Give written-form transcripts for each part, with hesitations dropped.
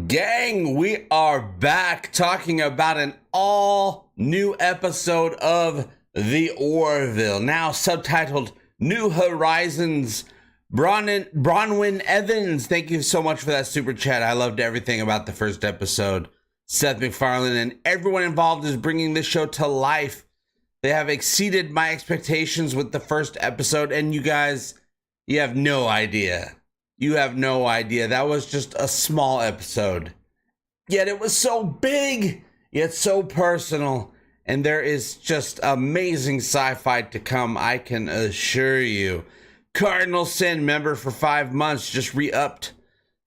Gang, we are back talking about an all new episode of The Orville, now subtitled New Horizons. Bronwyn Evans, thank you so much for that super chat. I loved everything about the first episode. Seth MacFarlane and everyone involved is bringing this show to life. They have exceeded my expectations with the first episode, and you guys, you have no idea. You have no idea. That was just a small episode. Yet it was so big, yet so personal. And there is just amazing sci-fi to come, I can assure you. Cardinal Sin, member for 5 months, just re-upped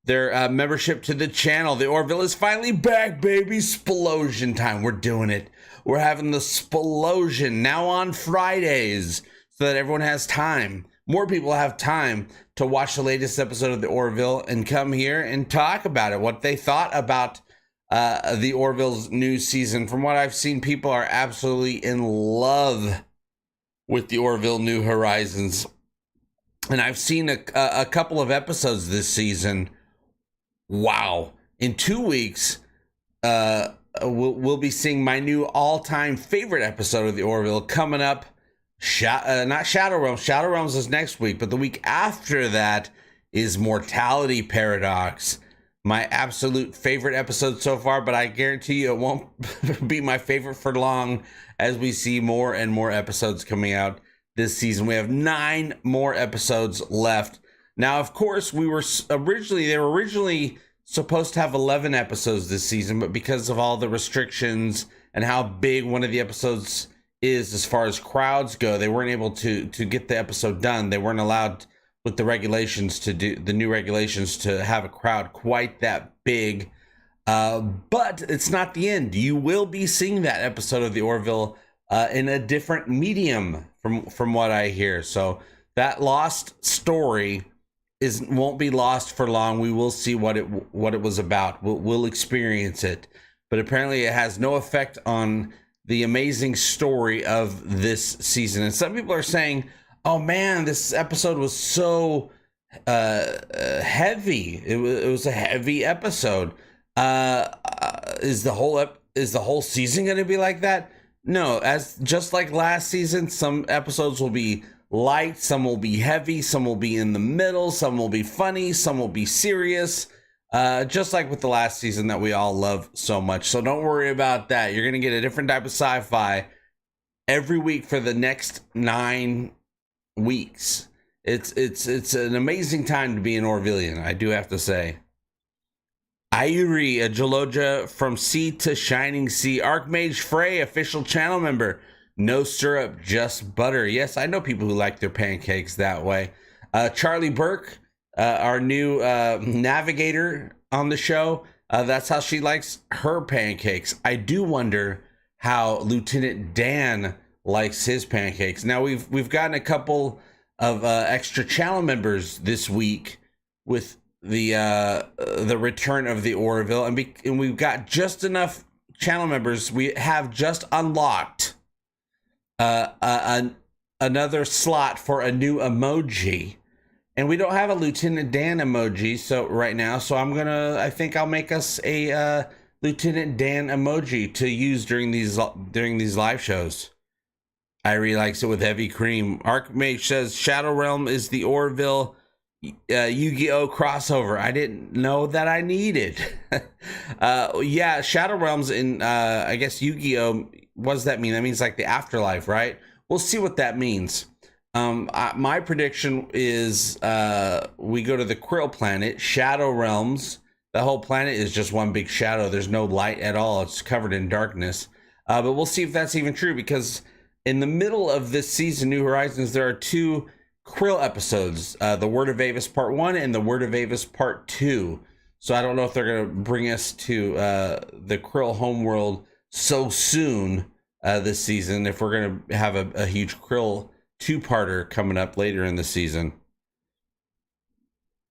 their membership to the channel. The Orville is finally back, baby. Splosion time. We're doing it. We're having the Splosion now on Fridays so that everyone has time. More people have time to watch the latest episode of The Orville and come here and talk about it, what they thought about The Orville's new season. From what I've seen, people are absolutely in love with The Orville New Horizons. And I've seen a couple of episodes this season. Wow. In 2 weeks, we'll be seeing my new all-time favorite episode of The Orville coming up. Not Shadow Realms. Shadow Realms is next week, but the week after that is Mortality Paradox. My absolute favorite episode so far, but I guarantee you it won't be my favorite for long as we see more and more episodes coming out this season. We have 9 more episodes left. Now, of course, they were originally supposed to have 11 episodes this season, but because of all the restrictions and how big one of the episodes is as far as crowds go, they weren't able to get the episode done. They weren't allowed with the regulations to do the new regulations to have a crowd quite that big. But it's not the end. You will be seeing that episode of The Orville in a different medium from what I hear. So that lost story won't be lost for long. We will see what it was about. We'll experience it. But apparently it has no effect on the amazing story of this season. And some people are saying, oh man, this episode was so heavy. It was a heavy episode. Is the whole season going to be like that? No, just like last season, some episodes will be light, some will be heavy, some will be in the middle, some will be funny, some will be serious. Just like with the last season that we all love so much. So don't worry about that. You're going to get a different type of sci-fi every week for the next 9 weeks. It's an amazing time to be an Orvillian, I do have to say. Irie, a Geologia from Sea to Shining Sea. Archmage Frey, official channel member. No syrup, just butter. Yes, I know people who like their pancakes that way. Charlie Burke, our new navigator on the show. That's how she likes her pancakes. I do wonder how Lieutenant Dan likes his pancakes. Now we've gotten a couple of extra channel members this week with the return of the Orville, and we've got just enough channel members. We have just unlocked another slot for a new emoji. And we don't have a Lieutenant Dan emoji right now, so I think I'll make us a Lieutenant Dan emoji to use during these live shows. Irie likes it with heavy cream. Archmage says Shadow Realm is the Orville Yu-Gi-Oh crossover. I didn't know that I needed. Yeah, Shadow Realms in I guess Yu-Gi-Oh. What does that mean? That means like the afterlife, right? We'll see what that means. My prediction is we go to the Krill planet, Shadow Realms. The whole planet is just one big shadow. There's no light at all. It's covered in darkness. But we'll see if that's even true, because in the middle of this season, New Horizons, there are 2 Krill episodes, the Word of Avis Part 1 and the Word of Avis Part 2. So I don't know if they're going to bring us to the Krill homeworld so soon this season, if we're going to have a huge Krill 2-parter coming up later in the season.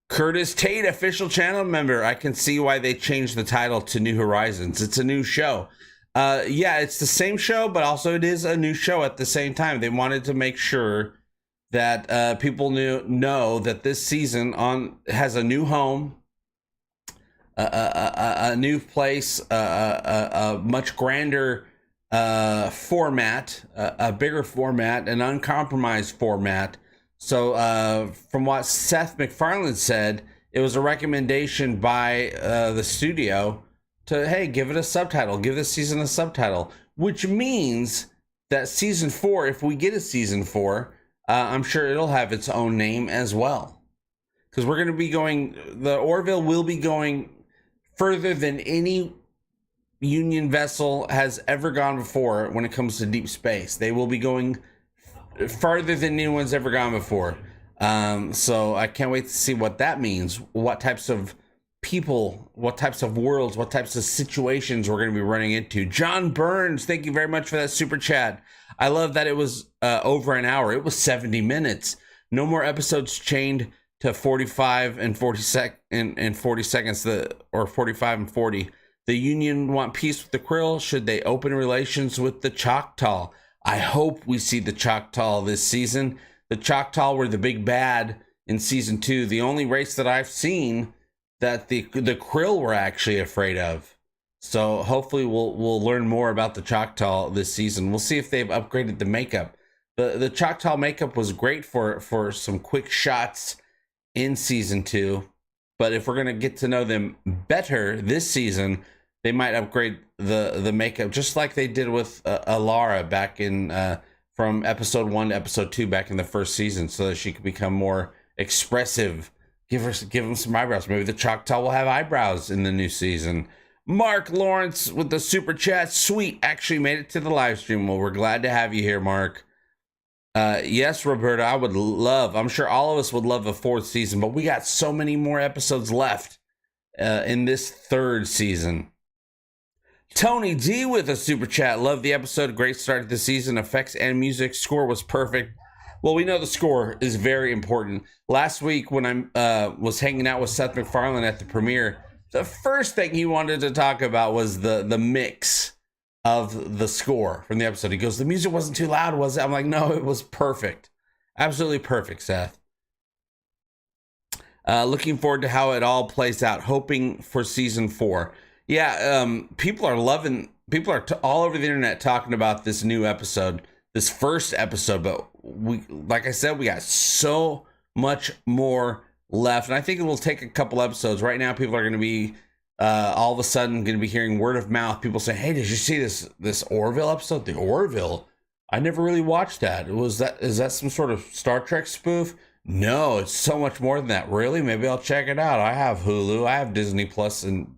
Curtis Tate, official channel member. I can see why they changed the title to New Horizons. It's a new show. Yeah, it's the same show, but also it is a new show at the same time. They wanted to make sure that people know that this season has a new home. a new place, a much grander format, a bigger format, an uncompromised format. So from what Seth MacFarlane said, it was a recommendation by the studio to, hey, give it a subtitle, give this season a subtitle, which means that season 4, if we get a season 4, I'm sure it'll have its own name as well. Because we're going to be going, the Orville will be going further than any Union vessel has ever gone before when it comes to deep space. They will be going farther than anyone's ever gone before. So I can't wait to see what that means, what types of people, what types of worlds, what types of situations we're going to be running into. John Burns, thank you very much for that super chat. I love that it was over an hour. It was 70 minutes. No more episodes chained to 45 and 40 seconds, or 45 and 40. The Union want peace with the Krill. Should they open relations with the Choctaw? I hope we see the Choctaw this season. The Choctaw were the big bad in season 2. The only race that I've seen that the Krill were actually afraid of. So hopefully we'll learn more about the Choctaw this season. We'll see if they've upgraded the makeup. The Choctaw makeup was great for some quick shots in season 2. But if we're going to get to know them better this season, they might upgrade the makeup, just like they did with Alara back in from episode 1 to episode 2 back in the first season, so that she could become more expressive. Give them some eyebrows. Maybe the Choctaw will have eyebrows in the new season. Mark Lawrence with the super chat. Sweet, actually made it to the live stream. Well, we're glad to have you here, Mark. Yes, Roberta, I would love, I'm sure all of us would love a 4th season, but we got so many more episodes left in this 3rd season. Tony D with a super chat. Love the episode. Great start to the season. Effects and music. Score was perfect. Well, we know the score is very important. Last week when I was hanging out with Seth MacFarlane at the premiere, the first thing he wanted to talk about was the mix of the score from the episode. He goes, the music wasn't too loud, was it? I'm like, no, it was perfect. Absolutely perfect, Seth. Looking forward to how it all plays out. Hoping for season 4. Yeah, people are all over the internet talking about this new episode, this first episode, but like I said, we got so much more left, and I think it will take a couple episodes. Right now, people are going to be all of a sudden going to be hearing word of mouth. People say, "Hey, did you see this Orville episode? The Orville? I never really watched that. Is that some sort of Star Trek spoof?" No, it's so much more than that. Really? Maybe I'll check it out. I have Hulu. I have Disney Plus in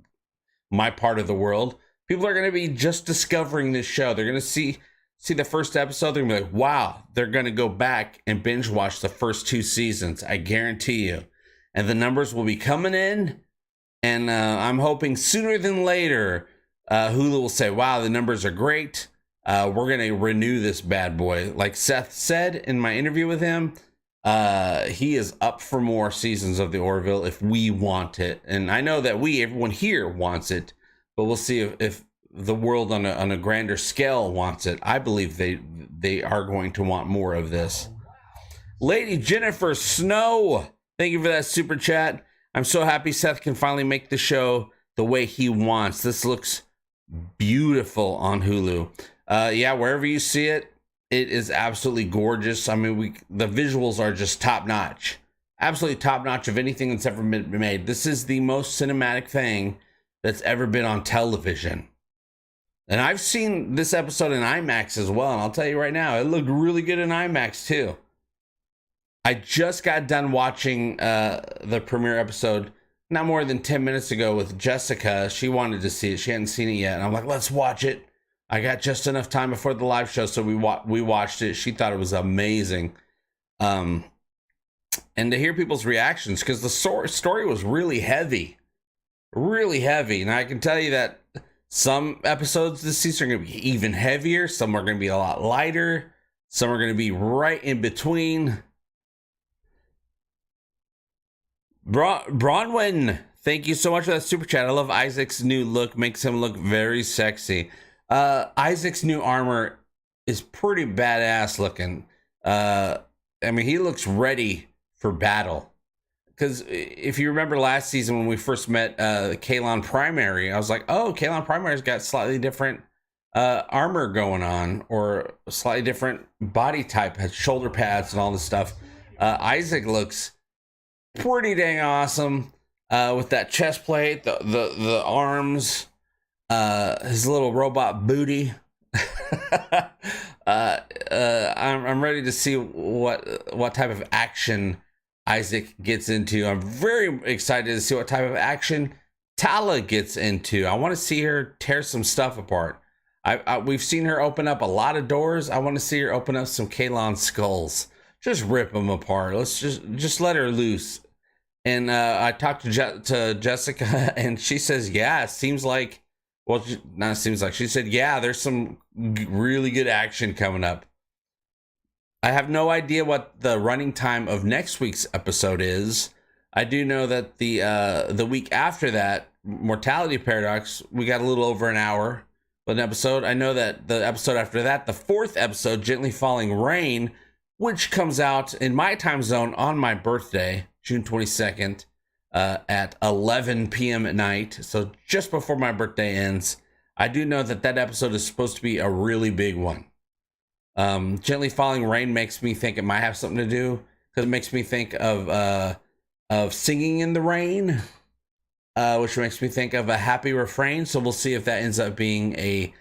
my part of the world. People are going to be just discovering this show. They're going to see the first episode. They're going to be like, wow. They're going to go back and binge watch the first 2 seasons. I guarantee you. And the numbers will be coming in. And I'm hoping sooner than later, Hulu will say, wow, the numbers are great. We're going to renew this bad boy. Like Seth said in my interview with him, he is up for more seasons of the Orville if we want it. And I know that everyone here wants it, but we'll see if the world on a grander scale wants it. I believe they are going to want more of this. Lady Jennifer Snow, thank you for that super chat. I'm so happy Seth can finally make the show the way he wants. This looks beautiful on Hulu. Yeah, wherever you see it, it is absolutely gorgeous. I mean, the visuals are just top notch. Absolutely top notch of anything that's ever been made. This is the most cinematic thing that's ever been on television. And I've seen this episode in IMAX as well. And I'll tell you right now, it looked really good in IMAX too. I just got done watching the premiere episode not more than 10 minutes ago with Jessica. She wanted to see it. She hadn't seen it yet. And I'm like, let's watch it. I got just enough time before the live show, so we watched it. She thought it was amazing. And to hear people's reactions, because the story was really heavy. Really heavy. And I can tell you that some episodes this season are going to be even heavier. Some are going to be a lot lighter. Some are going to be right in between. Bronwyn, thank you so much for that super chat. I love Isaac's new look. Makes him look very sexy. Isaac's new armor is pretty badass looking. I mean, he looks ready for battle. because if you remember last season when we first met Kaylon Primary, I was like, oh, Kaylon Primary's got slightly different armor going on, or a slightly different body type, has shoulder pads and all this stuff. Isaac looks pretty dang awesome with that chest plate, the arms, his little robot booty. I'm ready to see what type of action Isaac gets into. I'm very excited to see what type of action Tala gets into. I want to see her tear some stuff apart. We've seen her open up a lot of doors. I want to see her open up some Kaylon skulls. Just rip them apart. Let's just let her loose. And I talked to Jessica, and she says, yeah, it seems like, well, not seems like, she said, yeah, there's some really good action coming up. I have no idea what the running time of next week's episode is. I do know that the week after that, Mortality Paradox, we got a little over an hour of an episode. I know that the episode after that, the 4th episode, Gently Falling Rain, which comes out in my time zone on my birthday, June 22nd, at 11 p.m. at night. So just before my birthday ends. I do know that that episode is supposed to be a really big one. Gently Falling Rain makes me think it might have something to do, because it makes me think of Singing in the Rain, which makes me think of A Happy Refrain. So we'll see if that ends up being a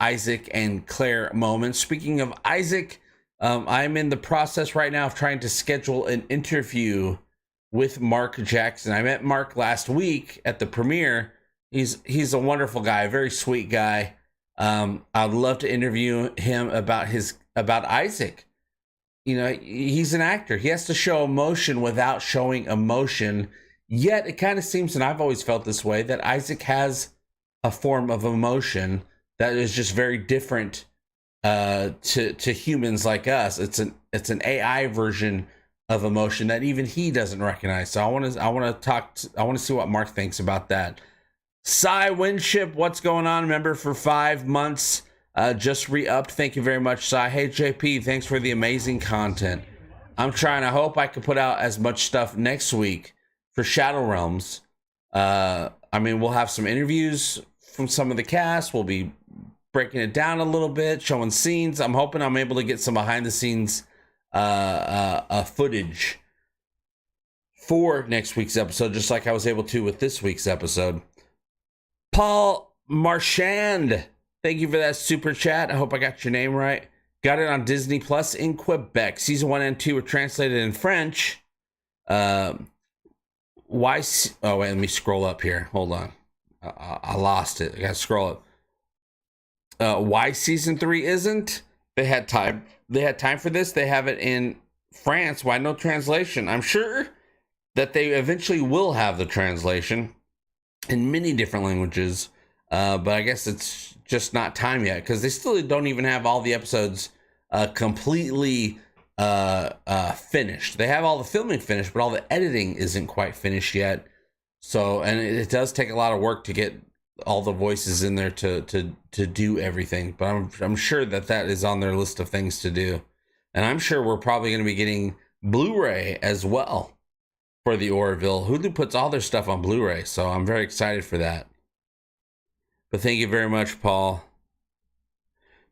Isaac and Claire moment. Speaking of Isaac, I'm in the process right now of trying to schedule an interview with Mark Jackson. I met Mark last week at the premiere. He's a wonderful guy, a very sweet guy. I'd love to interview him about Isaac. You know, he's an actor. He has to show emotion without showing emotion. Yet it kind of seems, and I've always felt this way, that Isaac has a form of emotion that is just very different to humans like us. It's an AI version of emotion that even he doesn't recognize. So I want to see what Mark thinks about that. Cy Winship, what's going on? Member for 5 months, just re-upped. Thank you very much, Cy. Hey JP, thanks for the amazing content. I'm trying. I hope I can put out as much stuff next week for Shadow Realms. I mean, we'll have some interviews from some of the cast. We'll be breaking it down a little bit, showing scenes. I'm hoping I'm able to get some behind the scenes footage for next week's episode, just like I was able to with this week's episode. Paul Marchand, thank you for that super chat. I hope I got your name right. Got it on Disney Plus in Quebec. Season 1 and 2 were translated in French. Oh wait, let me scroll up here. Hold on. I lost it. I gotta scroll up. Why season 3 isn't? They had time for this. They have it in France. Why no translation? I'm sure that they eventually will have the translation in many different languages, but I guess it's just not time yet, because they still don't even have all the episodes completely finished. They have all the filming finished, but all the editing isn't quite finished yet. So, and it does take a lot of work to get all the voices in there to do everything. But I'm sure that is on their list of things to do, and I'm sure we're probably going to be getting Blu-ray as well for the Orville. Hulu puts all their stuff on Blu-ray, so I'm very excited for that. But thank you very much, Paul.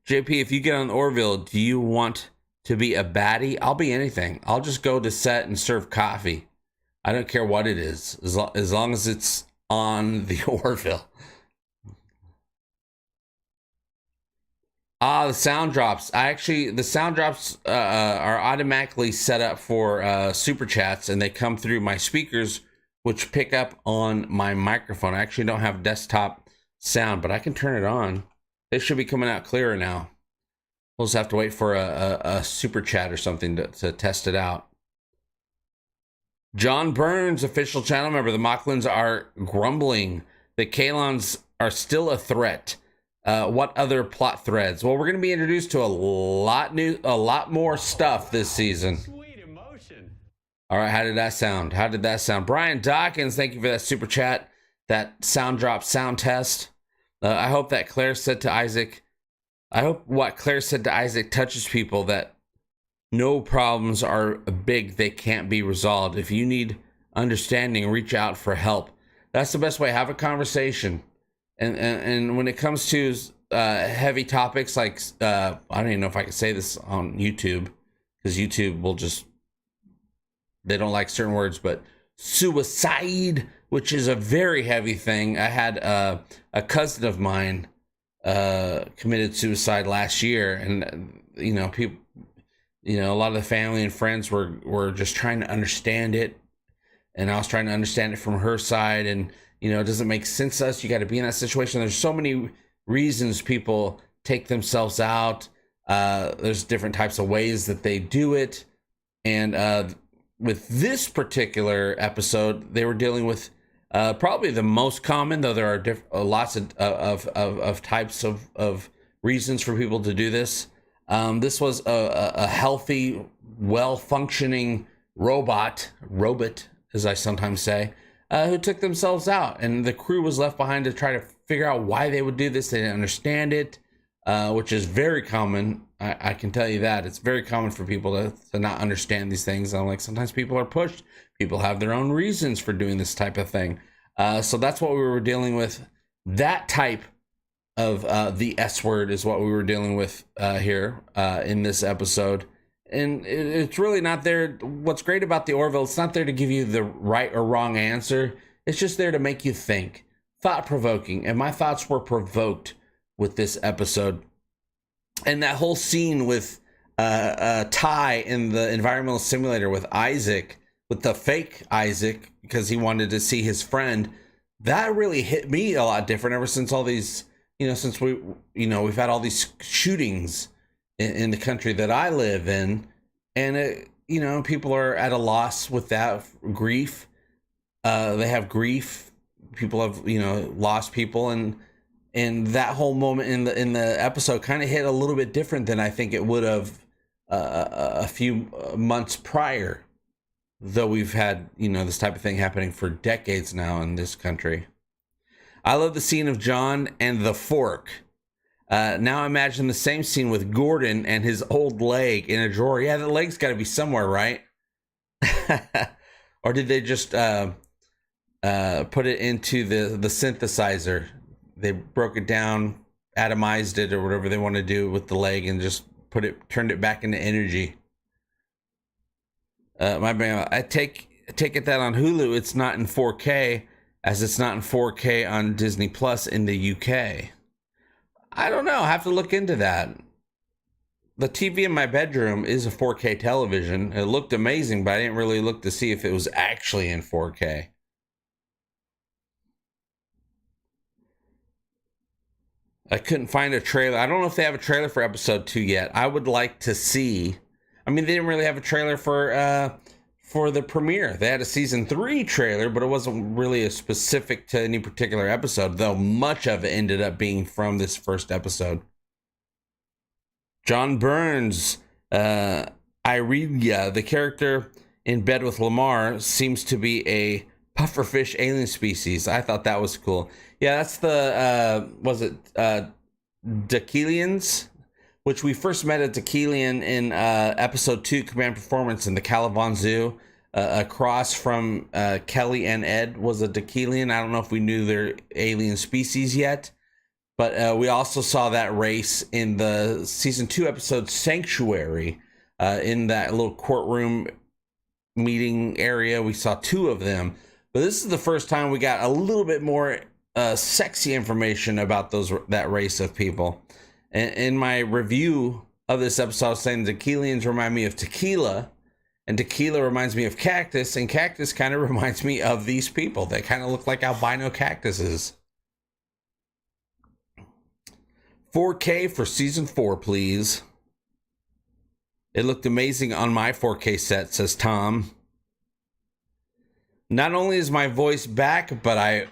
JP, if you get on Orville, do you want to be a baddie? I'll be anything. I'll just go to set and serve coffee. I don't care what it is, as long as it's on the Orville. The sound drops. The sound drops are automatically set up for super chats, and they come through my speakers, which pick up on my microphone. I actually don't have desktop sound, but I can turn it on. They should be coming out clearer now. We'll just have to wait for a super chat or something to test it out. John Burns, official channel member. The Mocklins are grumbling. The Kalons are still a threat. What other plot threads? Well, we're going to be introduced to a lot more stuff this season. Sweet emotion. All right, how did that sound? Brian Dawkins, thank you for that super chat. That sound drop sound test. I hope that Claire said to Isaac. I hope what Claire said to Isaac touches people, that No problems are big they can't be resolved. If you need understanding, reach out for help. That's the best way. Have a conversation. And when it comes to heavy topics like I don't even know if I can say this on YouTube, because YouTube will just, they don't like certain words, but suicide, which is a very heavy thing. I had a cousin of mine committed suicide last year, and people, a lot of the family and friends were just trying to understand it, and I was trying to understand it from her side, and it doesn't make sense to us. You got to be in that situation. There's so many reasons people take themselves out. There's different types of ways that they do it, and with this particular episode, they were dealing with probably the most common, though there are lots of types of reasons for people to do this. This was a healthy, well-functioning robot, as I sometimes say, who took themselves out, and the crew was left behind to try to figure out why they would do this. They didn't understand it, which is very common. I can tell you that it's very common for people to not understand these things. I'm like, sometimes people are pushed. People have their own reasons for doing this type of thing. So that's what we were dealing with. That type of the S word is what we were dealing with here in this episode. And it's really not there. What's great about the Orville, it's not there to give you the right or wrong answer. It's just there to make you think. Thought-provoking. And my thoughts were provoked with this episode. And that whole scene with Ty in the environmental simulator with Isaac, with the fake Isaac, because he wanted to see his friend, that really hit me a lot different ever since all these, since we've had all these shootings in the country that I live in. And, people are at a loss with that grief. They have grief. People have, lost people, and that whole moment in the episode kind of hit a little bit different than I think it would have a few months prior, though we've had this type of thing happening for decades now in this country. I love the scene of John and the fork. Now imagine the same scene with Gordon and his old leg in a drawer. Yeah, the leg's got to be somewhere, right? Or did they just put it into the synthesizer? They broke it down, atomized it, or whatever they want to do with the leg, and just turned it back into energy. My bad. I take it that on Hulu it's not in 4K, as it's not in 4K on Disney Plus in the UK. I don't know. I have to look into that. The TV in my bedroom is a 4K television. It looked amazing, but I didn't really look to see if it was actually in 4K. I couldn't find a trailer. I don't know if they have a trailer for episode 2 yet. I would like to see. I mean, they didn't really have a trailer for the premiere. They had a season 3 trailer, but it wasn't really specific to any particular episode, though much of it ended up being from this first episode. John Burns, Irelia, the character in bed with Lamar, seems to be a pufferfish alien species. I thought that was cool. Yeah, that's the, Dachelians, which we first met at Dachelian in episode 2, Command Performance, in the Caliban Zoo. Across from Kelly and Ed was a Dachelian. I don't know if we knew their alien species yet, but we also saw that race in the season 2 episode Sanctuary, in that little courtroom meeting area. We saw 2 of them, but this is the first time we got a little bit more sexy information about that race of people. In my review of this episode, I was saying Dachelians remind me of tequila, and tequila reminds me of cactus, and cactus kind of reminds me of these people. They kind of look like albino cactuses. 4K for season 4, please. It looked amazing on my 4K set, says Tom. Not only is my voice back, but I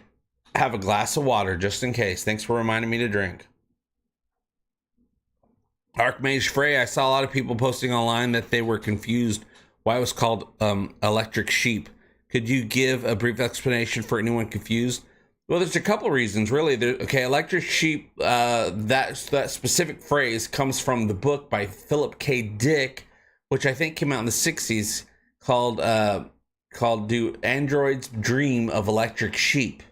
have a glass of water just in case. Thanks for reminding me to drink. Archmage Frey, I saw a lot of people posting online that they were confused why it was called Electric Sheep. Could you give a brief explanation for anyone confused? Well, there's a couple reasons, really. Electric Sheep, that specific phrase comes from the book by Philip K. Dick, which I think came out in the 60s, called Do Androids Dream of Electric Sheep?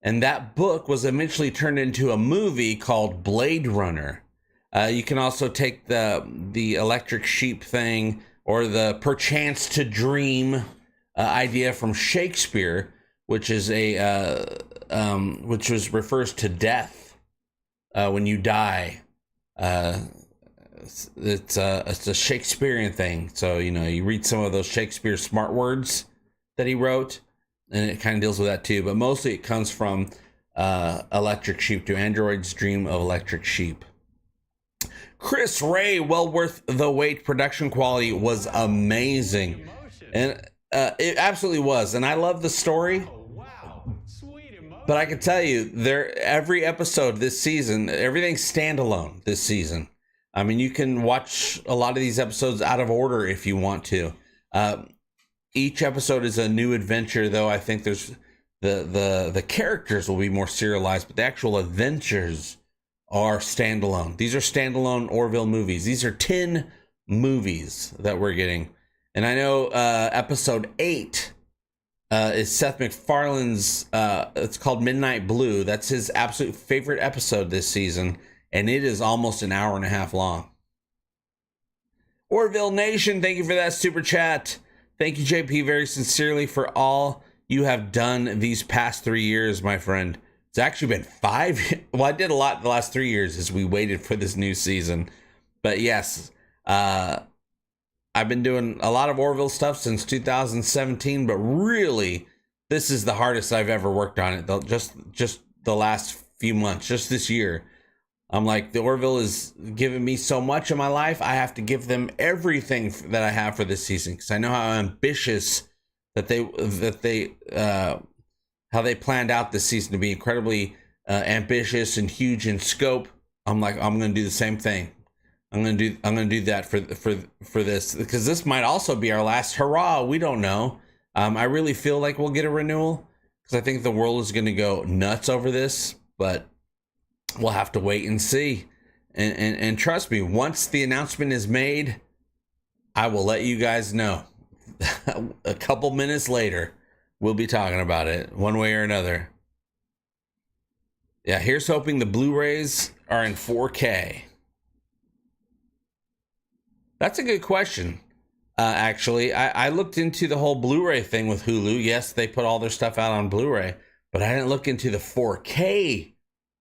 And that book was eventually turned into a movie called Blade Runner. You can also take the electric sheep thing or the perchance to dream idea from Shakespeare, which is refers to death when you die. It's a Shakespearean thing. So, you read some of those Shakespeare smart words that he wrote, and it kind of deals with that too. But mostly it comes from Electric Sheep, Do Androids Dream of Electric Sheep. Chris Ray, well worth the wait. Production quality was amazing. And it absolutely was. And I love the story. But I can tell you, every episode this season, everything's standalone this season. I mean, you can watch a lot of these episodes out of order if you want to. Each episode is a new adventure, though. I think there's the characters will be more serialized, but the actual adventures are standalone. These are standalone Orville movies. These are 10 movies that we're getting. And I know episode 8 is Seth MacFarlane's, it's called Midnight Blue. That's his absolute favorite episode this season. And it is almost an hour and a half long. Orville Nation, thank you for that super chat. Thank you, JP, very sincerely for all you have done these past 3 years, my friend. It's actually been 5. Well, I did a lot the last 3 years as we waited for this new season. But yes, I've been doing a lot of Orville stuff since 2017. But really, this is the hardest I've ever worked on it. Just the last few months, just this year. I'm like, the Orville is giving me so much in my life. I have to give them everything that I have for this season, because I know how ambitious that how they planned out this season to be incredibly ambitious and huge in scope. I'm like, I'm going to do the same thing. I'm going to do that for this, because this might also be our last hurrah. We don't know. I really feel like we'll get a renewal, because I think the world is going to go nuts over this, but we'll have to wait and see. And trust me, once the announcement is made, I will let you guys know. A couple minutes later, we'll be talking about it one way or another. Yeah, here's hoping the Blu-rays are in 4K. That's a good question. Actually, I looked into the whole Blu-ray thing with Hulu. Yes, they put all their stuff out on Blu-ray, but I didn't look into the 4K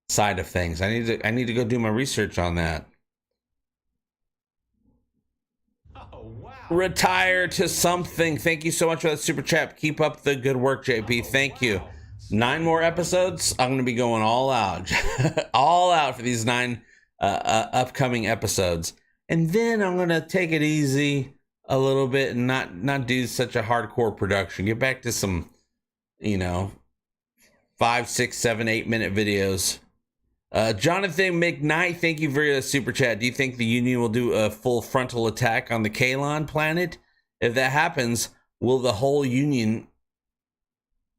side of things. I need to go do my research on that. Oh, wow. Retire to something. Thank you so much for that super chat. Keep up the good work, JP. Thank you. 9 more episodes. I'm going to be going all out. All out for these 9 upcoming episodes. And then I'm going to take it easy a little bit and not do such a hardcore production. Get back to some, 5, 6, 7, 8 minute videos. Jonathan McKnight, thank you for your super chat. Do you think the Union will do a full frontal attack on the Kalon planet? If that happens, will the whole Union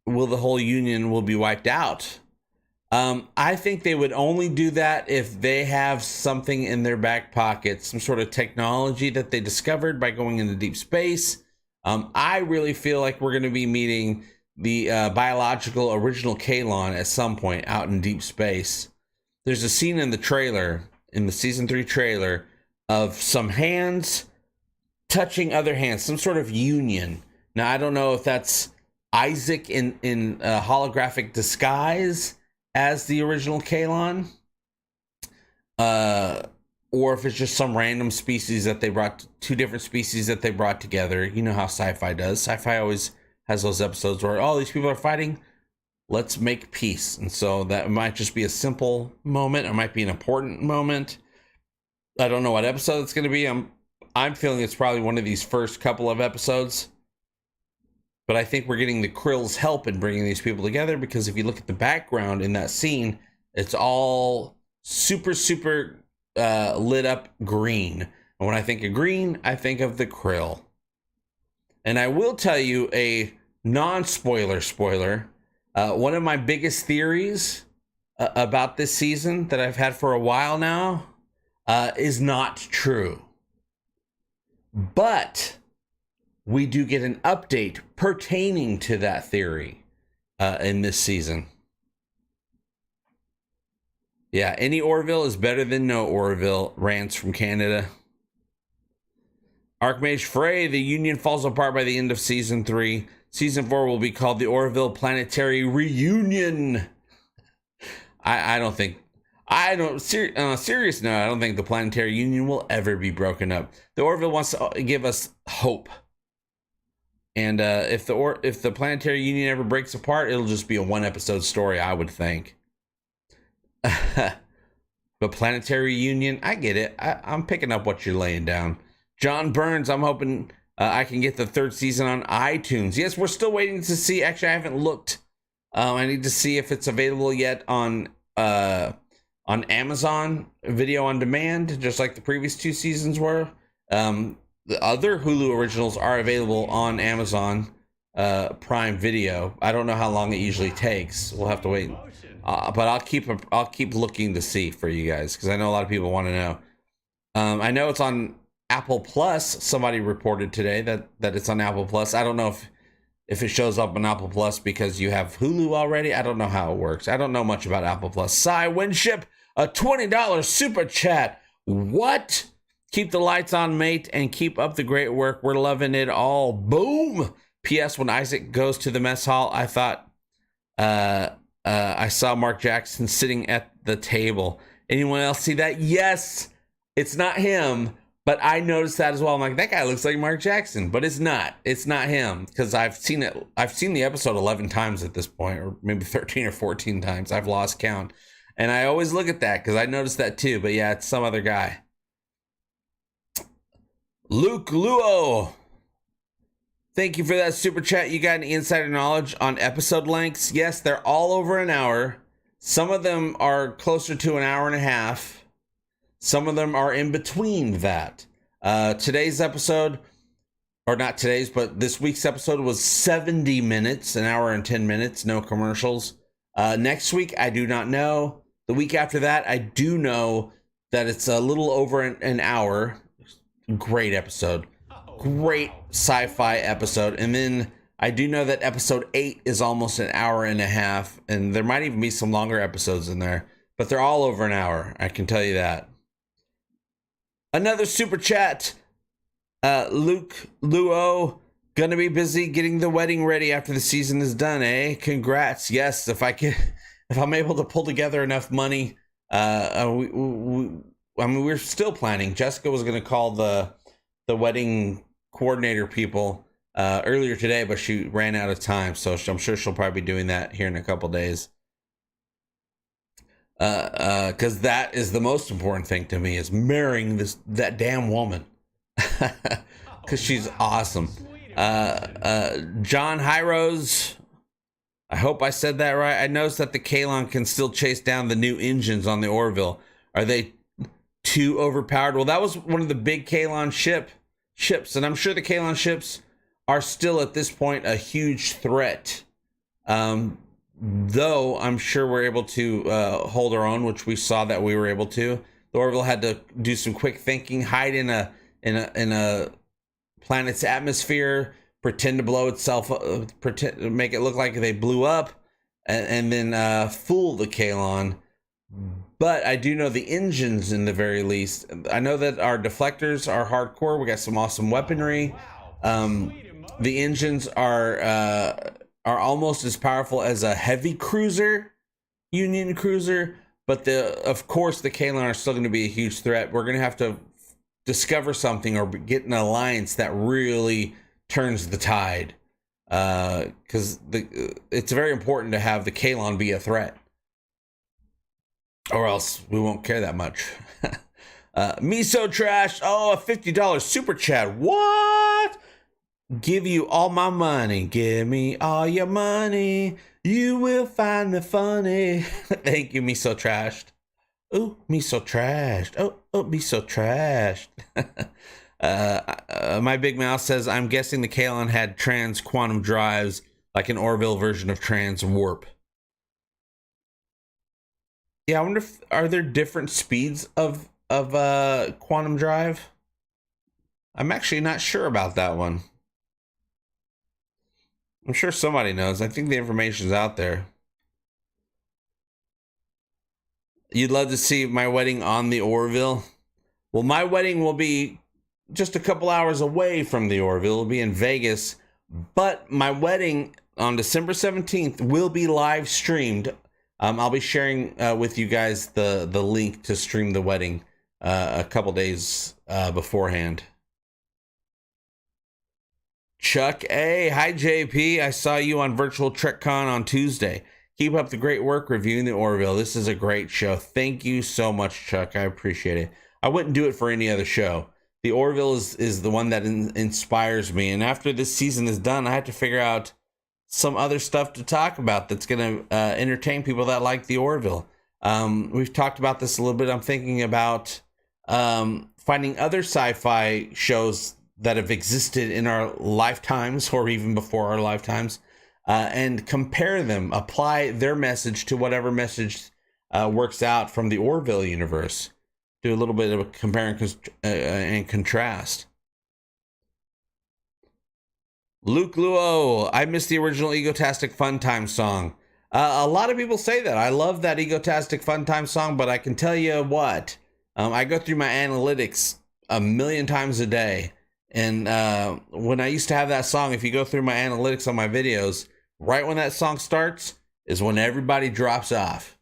be wiped out? I think they would only do that if they have something in their back pocket, some sort of technology that they discovered by going into deep space. I really feel like we're going to be meeting the biological original Kalon at some point out in deep space. There's a scene in the trailer, in the season 3 trailer, of some hands touching other hands, some sort of union. Now, I don't know if that's Isaac in holographic disguise as the original Kalon, or if it's just some random species that they brought, 2 different species that they brought together. You know how Sci-Fi does. Sci-Fi always has those episodes where, oh, these people are fighting, let's make peace. And so that might just be a simple moment, or might be an important moment. I don't know what episode it's going to be. I'm feeling it's probably one of these first couple of episodes. But I think we're getting the Krill's help in bringing these people together, because if you look at the background in that scene, it's all super, super lit up green. And when I think of green, I think of the Krill. And I will tell you a non-spoiler spoiler. One of my biggest theories about this season that I've had for a while now is not true. But we do get an update pertaining to that theory in this season. Yeah, any Orville is better than no Orville, rants from Canada. Archmage Frey, the Union falls apart by the end of Season 3. Season 4 will be called the Orville Planetary Reunion. Serious note, I don't think the Planetary Union will ever be broken up. The Orville wants to give us hope. And if the Planetary Union ever breaks apart, it'll just be a one-episode story, I would think. But Planetary Union, I get it. I'm picking up what you're laying down. John Burns, I'm hoping I can get the 3rd season on iTunes. Yes, we're still waiting to see. Actually, I haven't looked. I need to see if it's available yet on Amazon Video on Demand, just like the previous 2 seasons were. The other Hulu originals are available on Amazon Prime Video. I don't know how long it usually takes. We'll have to wait. But I'll keep looking to see for you guys, because I know a lot of people want to know. I know it's on Apple Plus. Somebody reported today that it's on Apple Plus. I don't know if it shows up on Apple Plus because you have Hulu already. I don't know how it works. I don't know much about Apple Plus. Cy Winship, a $20 super chat. What? Keep the lights on, mate, and keep up the great work. We're loving it all. Boom. P.S. When Isaac goes to the mess hall, I thought I saw Mark Jackson sitting at the table. Anyone else see that? Yes. It's not him, but I noticed that as well. I'm like, that guy looks like Mark Jackson, but it's not. It's not him, because I've seen it. I've seen the episode 11 times at this point, or maybe 13 or 14 times. I've lost count. And I always look at that because I noticed that too. But yeah, it's some other guy. Luke Luo, thank you for that super chat. You got any insider knowledge on episode lengths? Yes, they're all over an hour. Some of them are closer to an hour and a half. Some of them are in between that. Today's episode, or not today's, but this week's episode was 70 minutes, an hour and 10 minutes, no commercials. Next week, I do not know. The week after that, I do know that it's a little over an hour. Great episode. Great sci-fi episode. And then I do know that episode 8 is almost an hour and a half. And there might even be some longer episodes in there. But they're all over an hour. I can tell you that. Another super chat. Luke Luo, gonna be busy getting the wedding ready after the season is done, eh? Congrats. Yes, if I'm able to pull together enough money, we're still planning. Jessica was going to call the wedding coordinator people earlier today, but she ran out of time. So I'm sure she'll probably be doing that here in a couple days. Because that is the most important thing to me, is marrying that damn woman. Because she's awesome. John Hyrose, I hope I said that right. I noticed that the Kalon can still chase down the new engines on the Orville. Are they too overpowered? Well, that was one of the big Kalon ships, and I'm sure the Kalon ships are still at this point a huge threat. Though I'm sure we're able to hold our own, which we saw that we were able to. The Orville had to do some quick thinking, hide in a planet's atmosphere, pretend to blow itself, make it look like they blew up, and then fool the Kalon. But I do know the engines, in the very least. I know that our deflectors are hardcore. We got some awesome weaponry. The engines are almost as powerful as a heavy cruiser, Union cruiser. But of course, the Kalon are still going to be a huge threat. We're going to have to discover something or get an alliance that really turns the tide. Because it's very important to have the Kalon be a threat, or else we won't care that much. Miso Trash, a $50 super chat. What? Give you all my money. Give me all your money. You will find me funny. Thank you, Miso Trashed. Oh, Miso Trashed. Oh, Miso Trashed. My Big Mouth says, I'm guessing the Kalon had trans quantum drives, like an Orville version of trans warp. Yeah, I wonder are there different speeds of quantum drive? I'm actually not sure about that one. I'm sure somebody knows. I think the information's out there. You'd love to see my wedding on the Orville? Well, my wedding will be just a couple hours away from the Orville. It'll be in Vegas. But my wedding on December 17th will be live streamed. I'll be sharing with you guys the link to stream the wedding a couple days beforehand. Chuck A. Hi, JP. I saw you on Virtual TrekCon on Tuesday. Keep up the great work reviewing the Orville. This is a great show. Thank you so much, Chuck. I appreciate it. I wouldn't do it for any other show. The Orville is the one that inspires me. And after this season is done, I have to figure out some other stuff to talk about that's going to entertain people that like the Orville. We've talked about this a little bit. I'm thinking about finding other sci-fi shows that have existed in our lifetimes or even before our lifetimes, and compare them, apply their message to whatever message works out from the Orville universe. Do a little bit of a compare and contrast. Luke Luo, I missed the original Egotastic Fun Time song. A lot of people say that. I love that Egotastic Fun Time song, but I can tell you what, I go through my analytics a million times a day. And when I used to have that song, if you go through my analytics on my videos, right when that song starts is when everybody drops off.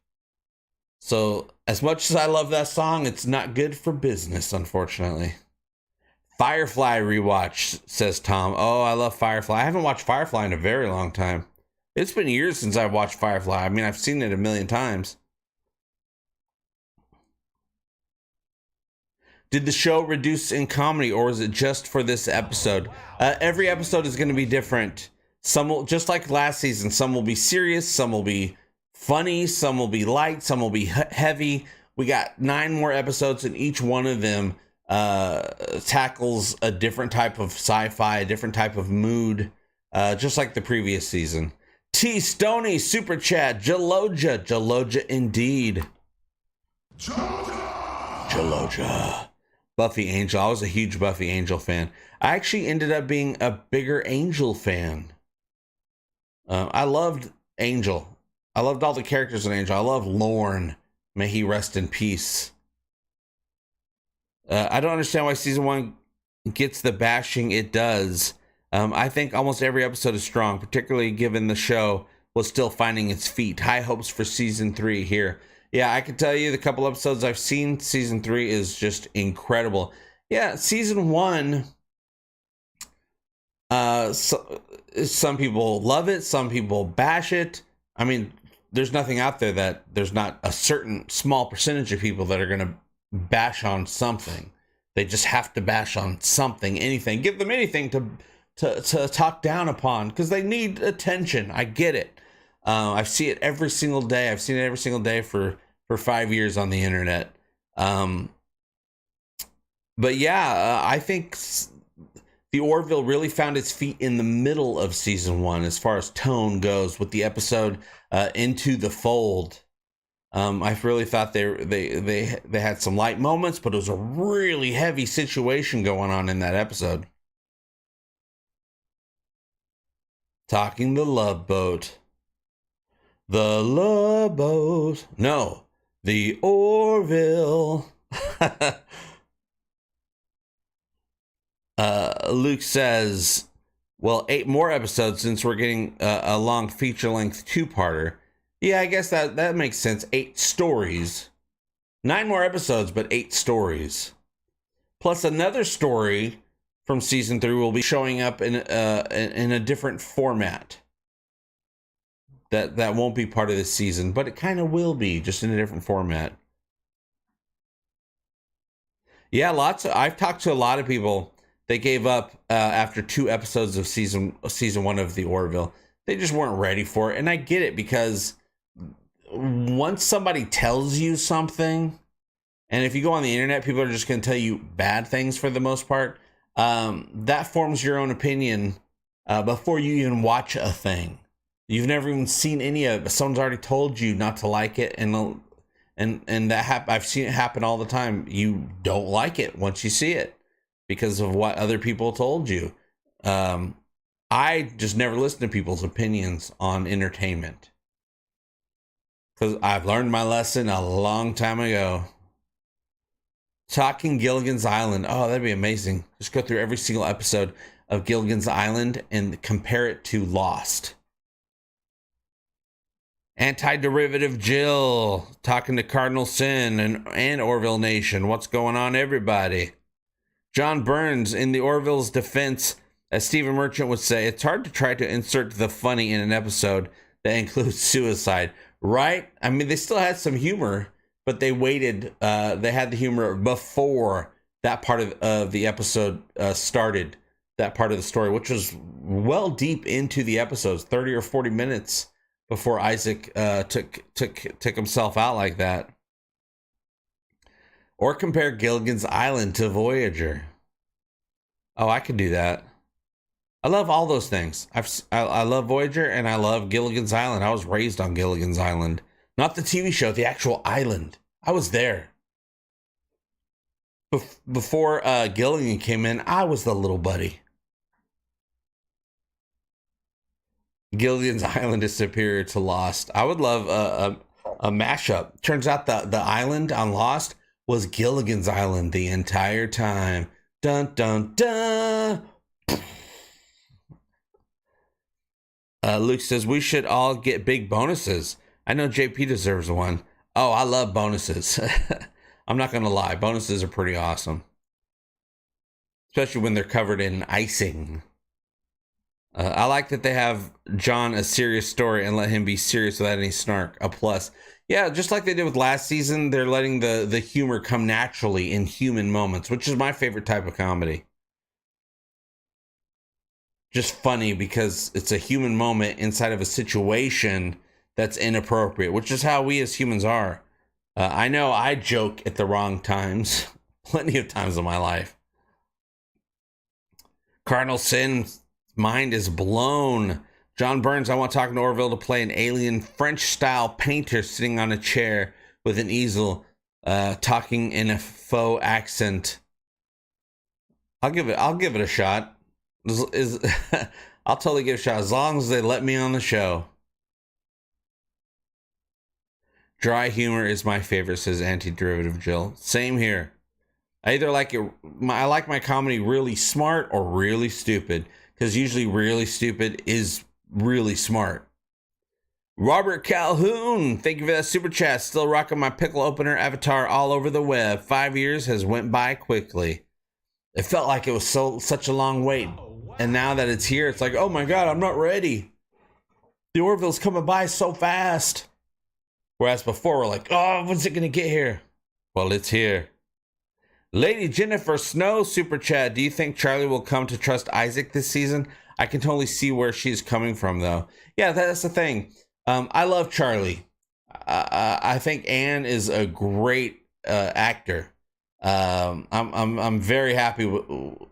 So as much as I love that song, it's not good for business, unfortunately. Firefly rewatch, says Tom. Oh, I love Firefly. I haven't watched Firefly in a very long time. It's been years since I've watched Firefly. I mean, I've seen it a million times. Did the show reduce in comedy, or is it just for this episode? Every episode is going to be different. Some will, just like last season, some will be serious, some will be funny, some will be light, some will be heavy. We got 9 more episodes, and each one of them tackles a different type of sci-fi, a different type of mood, just like the previous season. T. Stoney, Super Chat, Jaloja indeed. Jaloja. Buffy Angel. I was a huge Buffy Angel fan. I actually ended up being a bigger Angel fan. I loved Angel. I loved all the characters in Angel. I love Lorne. May he rest in peace. I don't understand why season 1 gets the bashing it does. I think almost every episode is strong, particularly given the show was still finding its feet. High hopes for season 3 here. Yeah, I can tell you the couple episodes I've seen, season 3 is just incredible. Yeah, season 1, some people love it, some people bash it. I mean, there's nothing out there that there's not a certain small percentage of people that are going to bash on something. They just have to bash on something, anything. Give them anything to talk down upon because they need attention. I get it. I see it every single day. I've seen it every single day for 5 years on the internet. But yeah, I think the Orville really found its feet in the middle of season 1 as far as tone goes with the episode Into the Fold. I really thought they had some light moments, but it was a really heavy situation going on in that episode. Talking the Love Boat. The Love Boat. No. The Orville. Luke says, well, 8 more episodes since we're getting a long feature-length 2-parter. Yeah, I guess that makes sense. 8 stories. 9 more episodes, but 8 stories. Plus another story from season 3 will be showing up in a different format. That won't be part of this season, but it kind of will be, just in a different format. Yeah, I've talked to a lot of people. They gave up after 2 episodes of season 1 of the Orville. They just weren't ready for it, and I get it because once somebody tells you something, and if you go on the internet, people are just going to tell you bad things for the most part. That forms your own opinion before you even watch a thing. You've never even seen any of it, but someone's already told you not to like it, and that I've seen it happen all the time. You don't like it once you see it because of what other people told you. I just never listen to people's opinions on entertainment, because I've learned my lesson a long time ago. Talking Gilligan's Island. Oh, that'd be amazing. Just go through every single episode of Gilligan's Island and compare it to Lost. Anti-derivative Jill. Talking to Cardinal Sin and Orville Nation. What's going on, everybody? John Burns, in the Orville's defense, as Stephen Merchant would say, it's hard to try to insert the funny in an episode that includes suicide. Right? I mean, they still had some humor, but they waited. They had the humor before that part of the episode started. That part of the story, which was well deep into the episodes, 30 or 40 minutes before Isaac took himself out like that. Or compare Gilligan's Island to Voyager. Oh, I could do that. I love all those things. I love Voyager and I love Gilligan's Island. I was raised on Gilligan's Island. Not the TV show, the actual island. I was there. Before Gilligan came in, I was the little buddy. Gilligan's Island is superior to Lost. I would love a mashup. Turns out the island on Lost was Gilligan's Island the entire time. Dun, dun, dun. Luke says, we should all get big bonuses. I know JP deserves one. Oh, I love bonuses. I'm not going to lie. Bonuses are pretty awesome. Especially when they're covered in icing. I like that they have John a serious story and let him be serious without any snark. A plus. Yeah, just like they did with last season, they're letting the humor come naturally in human moments, which is my favorite type of comedy. Just funny because it's a human moment inside of a situation that's inappropriate, which is how we as humans are. I know I joke at the wrong times, plenty of times in my life. Cardinal Sin's mind is blown. John Burns, I want Talking to Orville to play an alien French-style painter sitting on a chair with an easel, talking in a faux accent. I'll give it a shot. I'll totally give it a shot as long as they let me on the show. Dry humor is my favorite, says Anti-Derivative Jill. Same here. I either like it. I like my comedy really smart or really stupid, because usually really stupid is really smart. Robert Calhoun, thank you for that super chat. Still rocking my pickle opener avatar all over the web. 5 years has went by quickly. It felt like it was such a long wait. And now that it's here, it's like, oh my God, I'm not ready. The Orville's coming by so fast. Whereas before, we're like, oh, when's it going to get here? Well, it's here. Lady Jennifer Snow, super chat. Do you think Charlie will come to trust Isaac this season? I can totally see where she's coming from, though. Yeah, that's the thing. I love Charlie. I think Anne is a great actor. I'm very happy.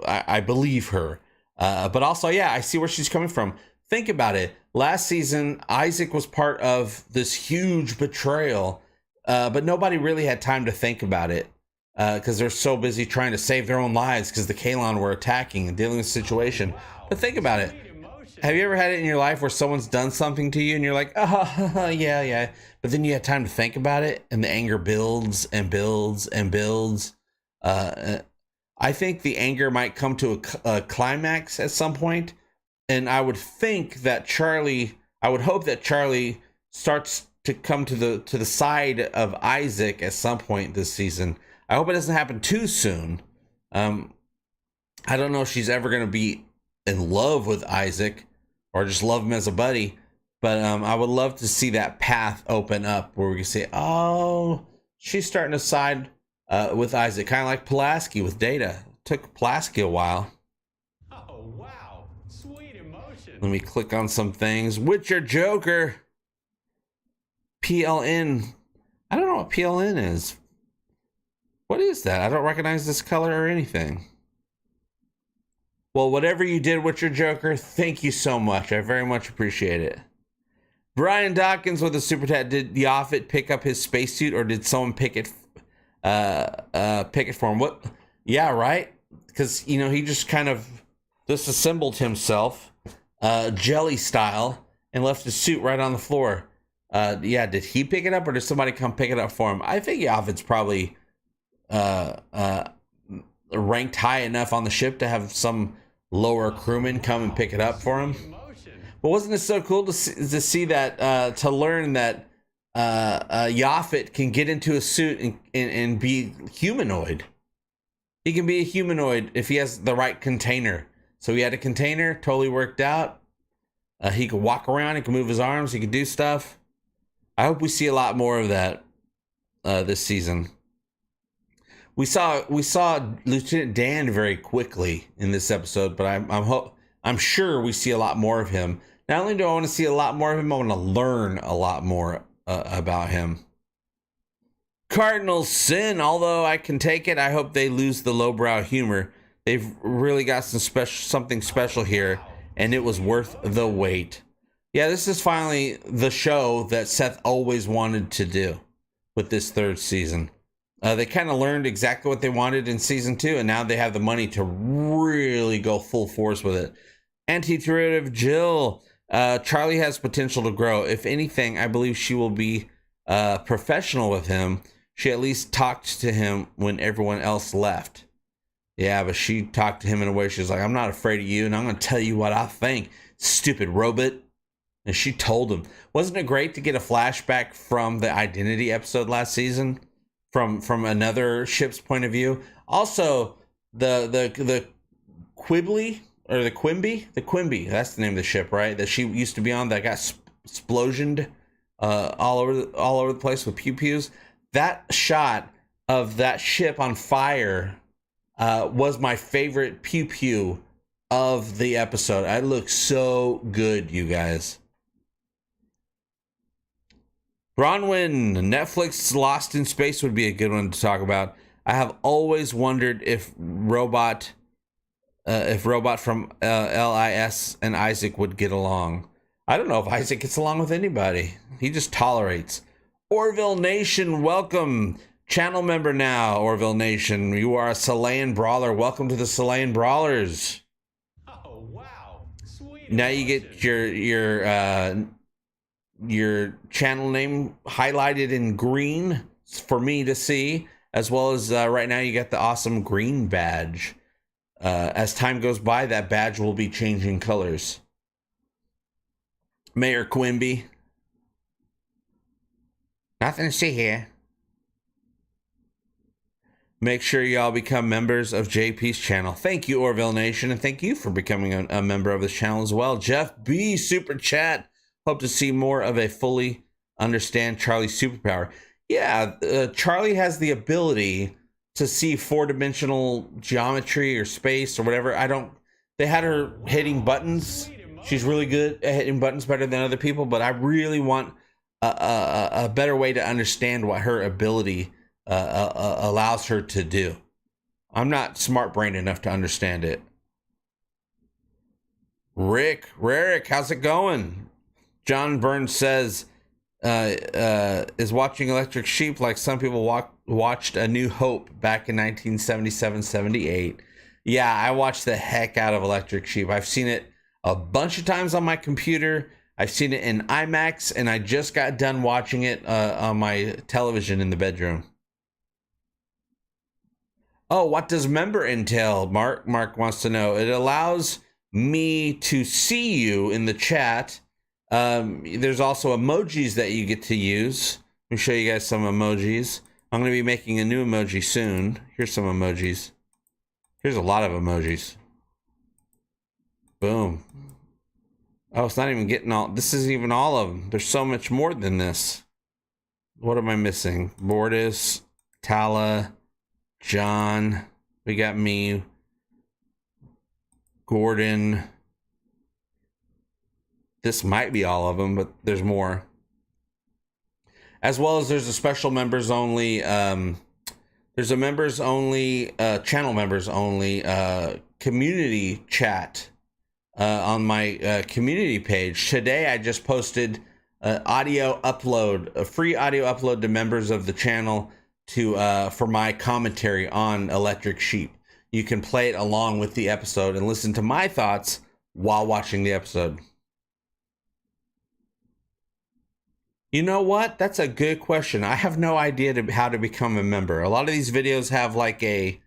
I believe her. But also, yeah, I see where she's coming from. Think about it. Last season, Isaac was part of this huge betrayal, but nobody really had time to think about it because they're so busy trying to save their own lives because the Kalon were attacking and dealing with the situation. But think about it. Have you ever had it in your life where someone's done something to you and you're like, oh, yeah. But then you had time to think about it and the anger builds and builds and builds. I think the anger might come to a climax at some point. And I would think that I would hope that Charlie starts to come to the side of Isaac at some point this season. I hope it doesn't happen too soon. I don't know if she's ever going to be in love with Isaac or just love him as a buddy. But I would love to see that path open up where we can say, oh, she's starting to side with Isaac. Kind of like Pulaski with Data. It took Pulaski a while. Let me click on some things. Witcher Joker. PLN. I don't know what PLN is. What is that? I don't recognize this color or anything. Well, whatever you did, Witcher Joker, thank you so much. I very much appreciate it. Brian Dawkins with a super chat. Did the Offit pick up his spacesuit or did someone pick it for him? What? Yeah, right? because you know he just kind of disassembled himself, jelly style, and left his suit right on the floor. Yeah, did he pick it up or did somebody come pick it up for him? I think Yafet's probably ranked high enough on the ship to have some lower crewman come and pick it up for him. But wasn't it so cool to see that, to learn that Yafet can get into a suit and be humanoid? He can be a humanoid if he has the right container. So he had a container, totally worked out. He could walk around, he could move his arms, he could do stuff. I hope we see a lot more of that this season. We saw Lieutenant Dan very quickly in this episode, but I'm sure we see a lot more of him. Not only do I want to see a lot more of him, I want to learn a lot more about him. Cardinal Sin, although I can take it, I hope they lose the lowbrow humor. They've really got something special here, and it was worth the wait. Yeah, this is finally the show that Seth always wanted to do with this third season. They kind of learned exactly what they wanted in season 2, and now they have the money to really go full force with it. Anti-derivative Jill. Charlie has potential to grow. If anything, I believe she will be professional with him. She at least talked to him when everyone else left. Yeah, but she talked to him in a way she's like, I'm not afraid of you, and I'm going to tell you what I think, stupid robot. And she told him. Wasn't it great to get a flashback from the Identity episode last season? From another ship's point of view. Also, the Quibbly or the Quimby, that's the name of the ship, right? That she used to be on that got explosioned all over the place with pew pews. That shot of that ship on fire was my favorite pew pew of the episode. It looks so good, you guys. Bronwyn, Netflix Lost in Space would be a good one to talk about. I have always wondered if Robot from LIS and Isaac would get along. I don't know if Isaac gets along with anybody. He just tolerates. Orville Nation, welcome. Channel member now, Orville Nation. You are a Chilean brawler. Welcome to the Chilean Brawlers. Oh, wow. Sweet. Now you get your channel name highlighted in green for me to see, as well as right now you got the awesome green badge. As time goes by, that badge will be changing colors. Mayor Quimby. Nothing to see here. Make sure y'all become members of JP's channel. Thank you, Orville Nation, and thank you for becoming a member of this channel as well. Jeff B, Super Chat. Hope to see more of a fully understand Charlie's superpower. Yeah, Charlie has the ability to see four-dimensional geometry or space or whatever. They had her hitting buttons. She's really good at hitting buttons, better than other people, but I really want a better way to understand what her ability allows her to do. I'm not smart-brained enough to understand it. Rarick, how's it going? John Burns says, is watching Electric Sheep like some people watched A New Hope back in 1977-78. Yeah, I watched the heck out of Electric Sheep. I've seen it a bunch of times on my computer. I've seen it in IMAX, and I just got done watching it on my television in the bedroom. Oh, what does member entail? Mark wants to know. It allows me to see you in the chat. There's also emojis that you get to use. Let me show you guys some emojis. I'm going to be making a new emoji soon. Here's some emojis. Here's a lot of emojis. Boom. Oh, it's not even getting all. This isn't even all of them. There's so much more than this. What am I missing? Bortis, Tala, John. We got me. Gordon. This might be all of them, but there's more. As well as there's a special members only. There's a members only, channel members only community chat on my community page. Today I just posted audio upload, a free audio upload to members of the channel to for my commentary on Electric Sheep. you can play it along with the episode and listen to my thoughts while watching the episode. You know what? That's a good question. I have no idea how to become a member. A lot of these videos have like a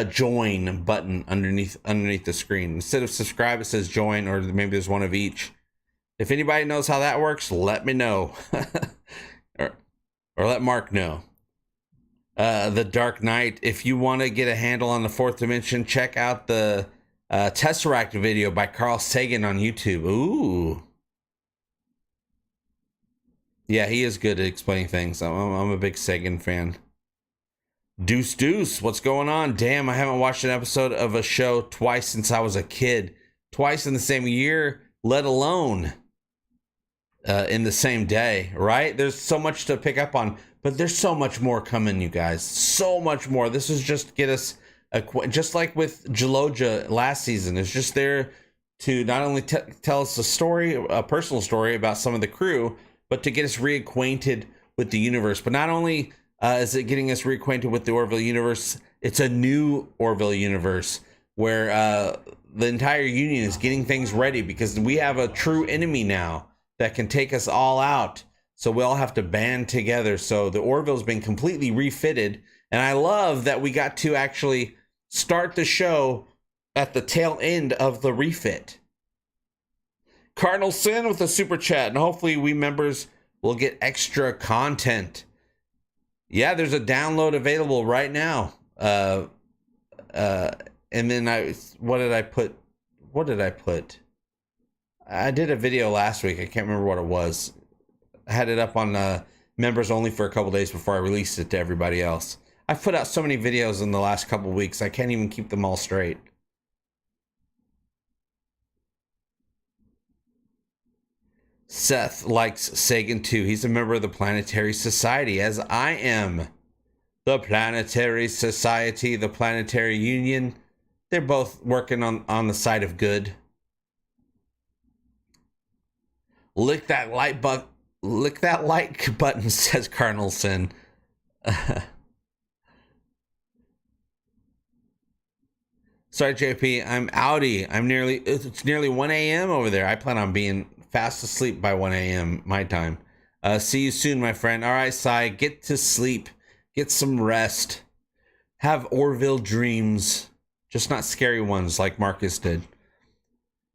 join button underneath the screen. Instead of subscribe, it says join, or maybe there's one of each. If anybody knows how that works, let me know. or let Mark know. The Dark Knight. If you want to get a handle on the fourth dimension, check out the Tesseract video by Carl Sagan on YouTube. Ooh. Yeah, he is good at explaining things. I'm a big Sagan fan. Deuce, what's going on? Damn, I haven't watched an episode of a show twice since I was a kid. Twice in the same year, let alone in the same day, right? There's so much to pick up on, but there's so much more coming, you guys. So much more. This is just get us, just like with Jaloja last season, it's just there to not only tell us a story, a personal story about some of the crew, but to get us reacquainted with the universe. But not only is it getting us reacquainted with the Orville universe, it's a new Orville universe where the entire Union is getting things ready because we have a true enemy now that can take us all out. So we all have to band together. So the Orville's been completely refitted. And I love that we got to actually start the show at the tail end of the refit. Cardinal Sin with a super chat, and hopefully we members will get extra content. Yeah, there's a download available right now. And then what did I put? I did a video last week. I can't remember what it was. I had it up on members only for a couple days before I released it to everybody else. I've put out so many videos in the last couple weeks, I can't even keep them all straight. Seth likes Sagan too. He's a member of the Planetary Society, as I am. The Planetary Society, the Planetary Union, they're both working on the side of good. Lick that like button, says Cardinal Sin. Sorry, JP, I'm outie. It's nearly 1 a.m. over there. I plan on being fast asleep by 1 a.m. my time. See you soon, my friend. All right, Sai, get to sleep. Get some rest. Have Orville dreams. Just not scary ones like Marcus did.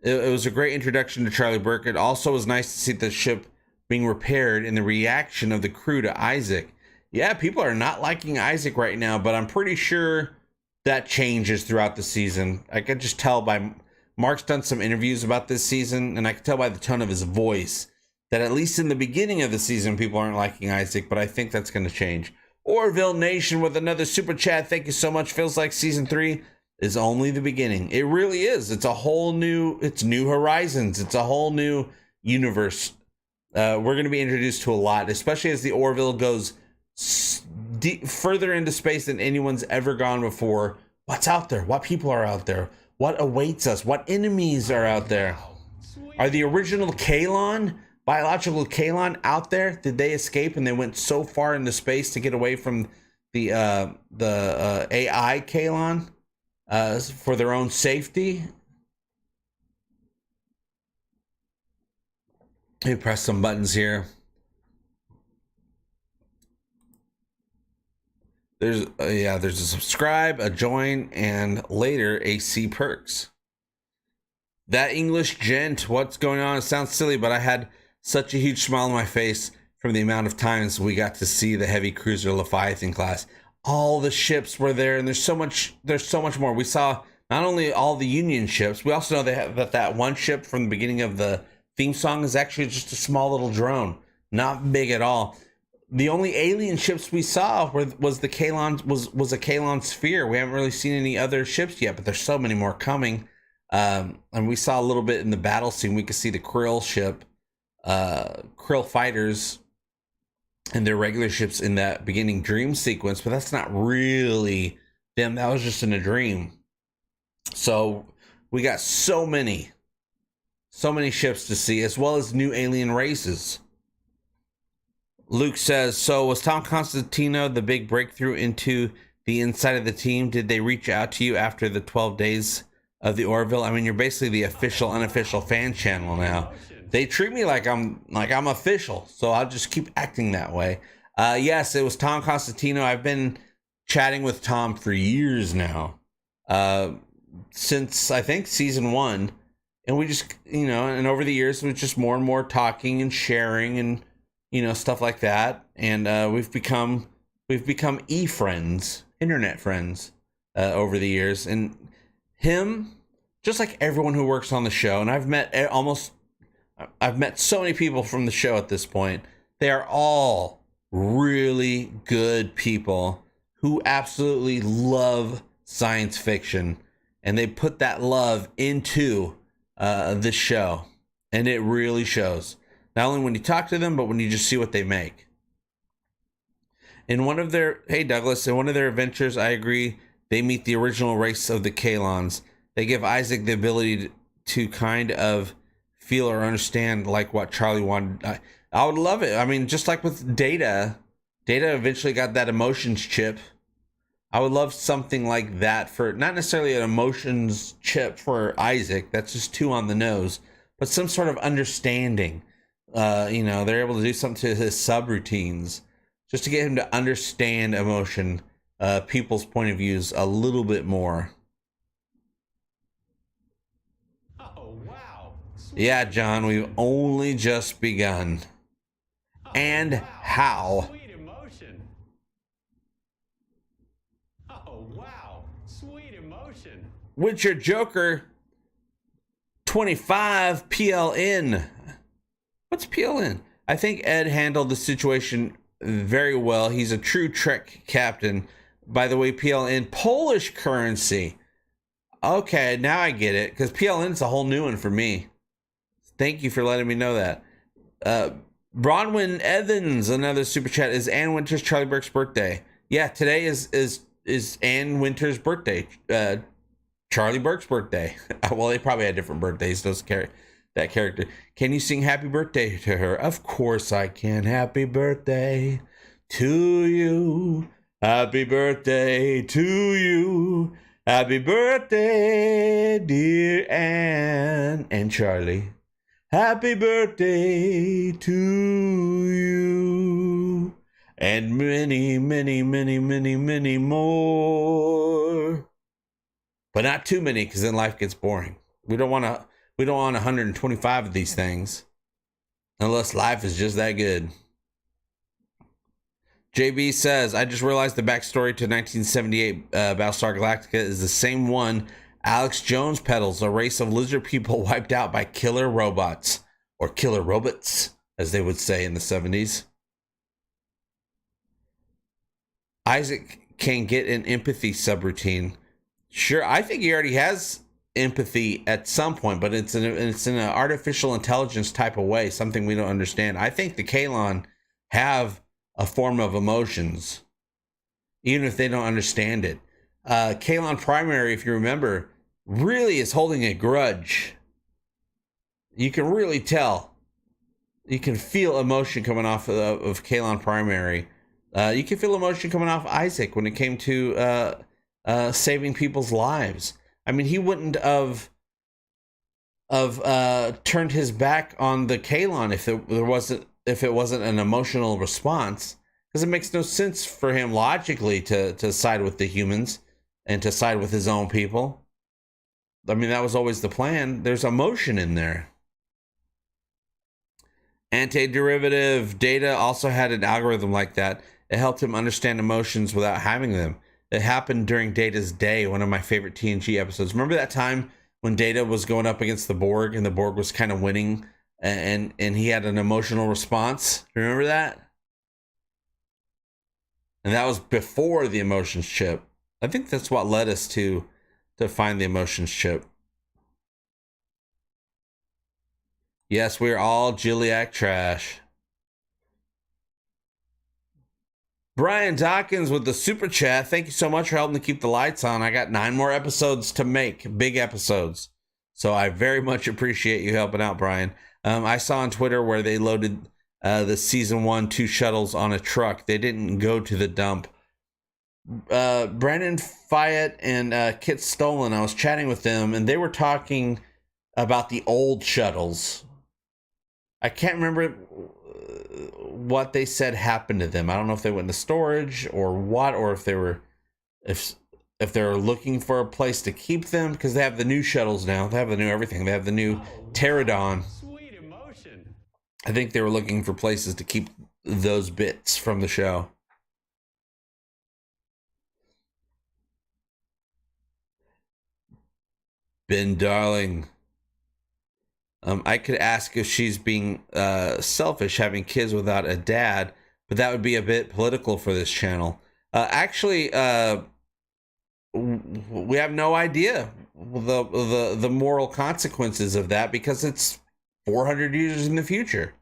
It was a great introduction to Charlie Burke. It also was nice to see the ship being repaired and the reaction of the crew to Isaac. Yeah, people are not liking Isaac right now, but I'm pretty sure that changes throughout the season. I could just tell by... Mark's done some interviews about this season, and I can tell by the tone of his voice that at least in the beginning of the season, people aren't liking Isaac, but I think that's going to change. Orville Nation with another super chat. Thank you so much. Feels like season 3 is only the beginning. It really is. It's a whole new, it's New Horizons. It's a whole new universe. We're going to be introduced to a lot, especially as the Orville goes further into space than anyone's ever gone before. What's out there? What people are out there? What awaits us? What enemies are out there? Are the original Kalon, biological Kalon, out there? Did they escape and they went so far into space to get away from the AI Kalon for their own safety? Let me press some buttons here. There's a subscribe, a join, and later a C perks. That English gent, what's going on? It sounds silly, but I had such a huge smile on my face from the amount of times we got to see the heavy cruiser Leviathan class. All the ships were there, and there's so much more. We saw not only all the Union ships, we also know that one ship from the beginning of the theme song is actually just a small little drone, not big at all. The only alien ships we saw was the Kalon, was a Kalon sphere. We haven't really seen any other ships yet, but there's so many more coming. And we saw a little bit in the battle scene. We could see the Krill ship, Krill fighters, and their regular ships in that beginning dream sequence, but that's not really them. That was just in a dream. So we got so many ships to see, as well as new alien races. Luke says, so was Tom Constantino the big breakthrough into the inside of the team? Did they reach out to you after the 12 days of the Orville? I mean, you're basically the official, unofficial fan channel now. They treat me like I'm official, so I'll just keep acting that way. Yes, it was Tom Constantino. I've been chatting with Tom for years now, since I think season 1, and we just, and over the years it was just more and more talking and sharing and stuff like that, and we've become friends, internet friends, over the years. And him, just like everyone who works on the show, and I've met so many people from the show at this point. They are all really good people who absolutely love science fiction, and they put that love into this show, and it really shows. Not only when you talk to them, but when you just see what they make. In one of their adventures, I agree, they meet the original race of the Kalons. They give Isaac the ability to kind of feel or understand like what Charlie wanted. I would love it. I mean, just like with Data eventually got that emotions chip. I would love something like that for, not necessarily an emotions chip for Isaac, that's just too on the nose, but some sort of understanding. They're able to do something to his subroutines just to get him to understand emotion, people's point of views a little bit more. Oh, wow. Yeah, John, we've only just begun. And wow. how? Sweet emotion. Oh, wow. Sweet emotion. Witcher Joker 25 PLN. What's PLN? I think Ed handled the situation very well. He's a true Trek captain. By the way, PLN, Polish currency. Okay, now I get it, because PLN's a whole new one for me. Thank you for letting me know that. Bronwyn Evans, another super chat. Is Ann Winter's Charlie Burke's birthday? Yeah, today is Ann Winter's birthday. Charlie Burke's birthday. Well, they probably had different birthdays, those that character. Can you sing happy birthday to her? Of course I can. Happy birthday to you. Happy birthday to you. Happy birthday, dear Ann and Charlie. Happy birthday to you. And many, many, many, many, many more. But not too many, because then life gets boring. We don't want 125 of these things, unless life is just that good. JB says, I just realized the backstory to 1978 Battlestar Galactica is the same one Alex Jones peddles, a race of lizard people wiped out by killer robots, or killer robots, as they would say in the 70s. Isaac can get an empathy subroutine. Sure, I think he already has empathy at some point, but it's in an artificial intelligence type of way, something we don't understand. I think the Kalon have a form of emotions, even if they don't understand it. Kalon Primary, if you remember, really is holding a grudge. You can really tell. You can feel emotion coming off of Kalon Primary. You can feel emotion coming off Isaac when it came to saving people's lives. I mean, he wouldn't have turned his back on the Kalon if it wasn't an emotional response, because it makes no sense for him logically to side with the humans and to side with his own people. I mean, that was always the plan. There's emotion in there. Antiderivative Data also had an algorithm like that. It helped him understand emotions without having them. It happened during Data's Day, one of my favorite TNG episodes. Remember that time when Data was going up against the Borg and the Borg was kind of winning, and he had an emotional response? Remember that? And that was before the emotions chip. I think that's what led us to find the emotions chip. Yes, we're all Gilliac trash. Brian Dawkins with the super chat. Thank you so much for helping to keep the lights on. I got 9 more episodes to make, big episodes. So I very much appreciate you helping out, Brian. I saw on Twitter where they loaded the season 1 2 shuttles on a truck. They didn't go to the dump. Brandon Fayette and Kit Stolen. I was chatting with them, and they were talking about the old shuttles. I can't remember what they said happened to them. I don't know if they went into storage or what, or if they were if they're looking for a place to keep them, because they have the new shuttles now. They have the new everything. They have the new Pterodon. Sweet emotion. I think they were looking for places to keep those bits from the show. Ben Darling. I could ask if she's being selfish having kids without a dad, but that would be a bit political for this channel. Actually, we have no idea the moral consequences of that, because it's 400 years in the future.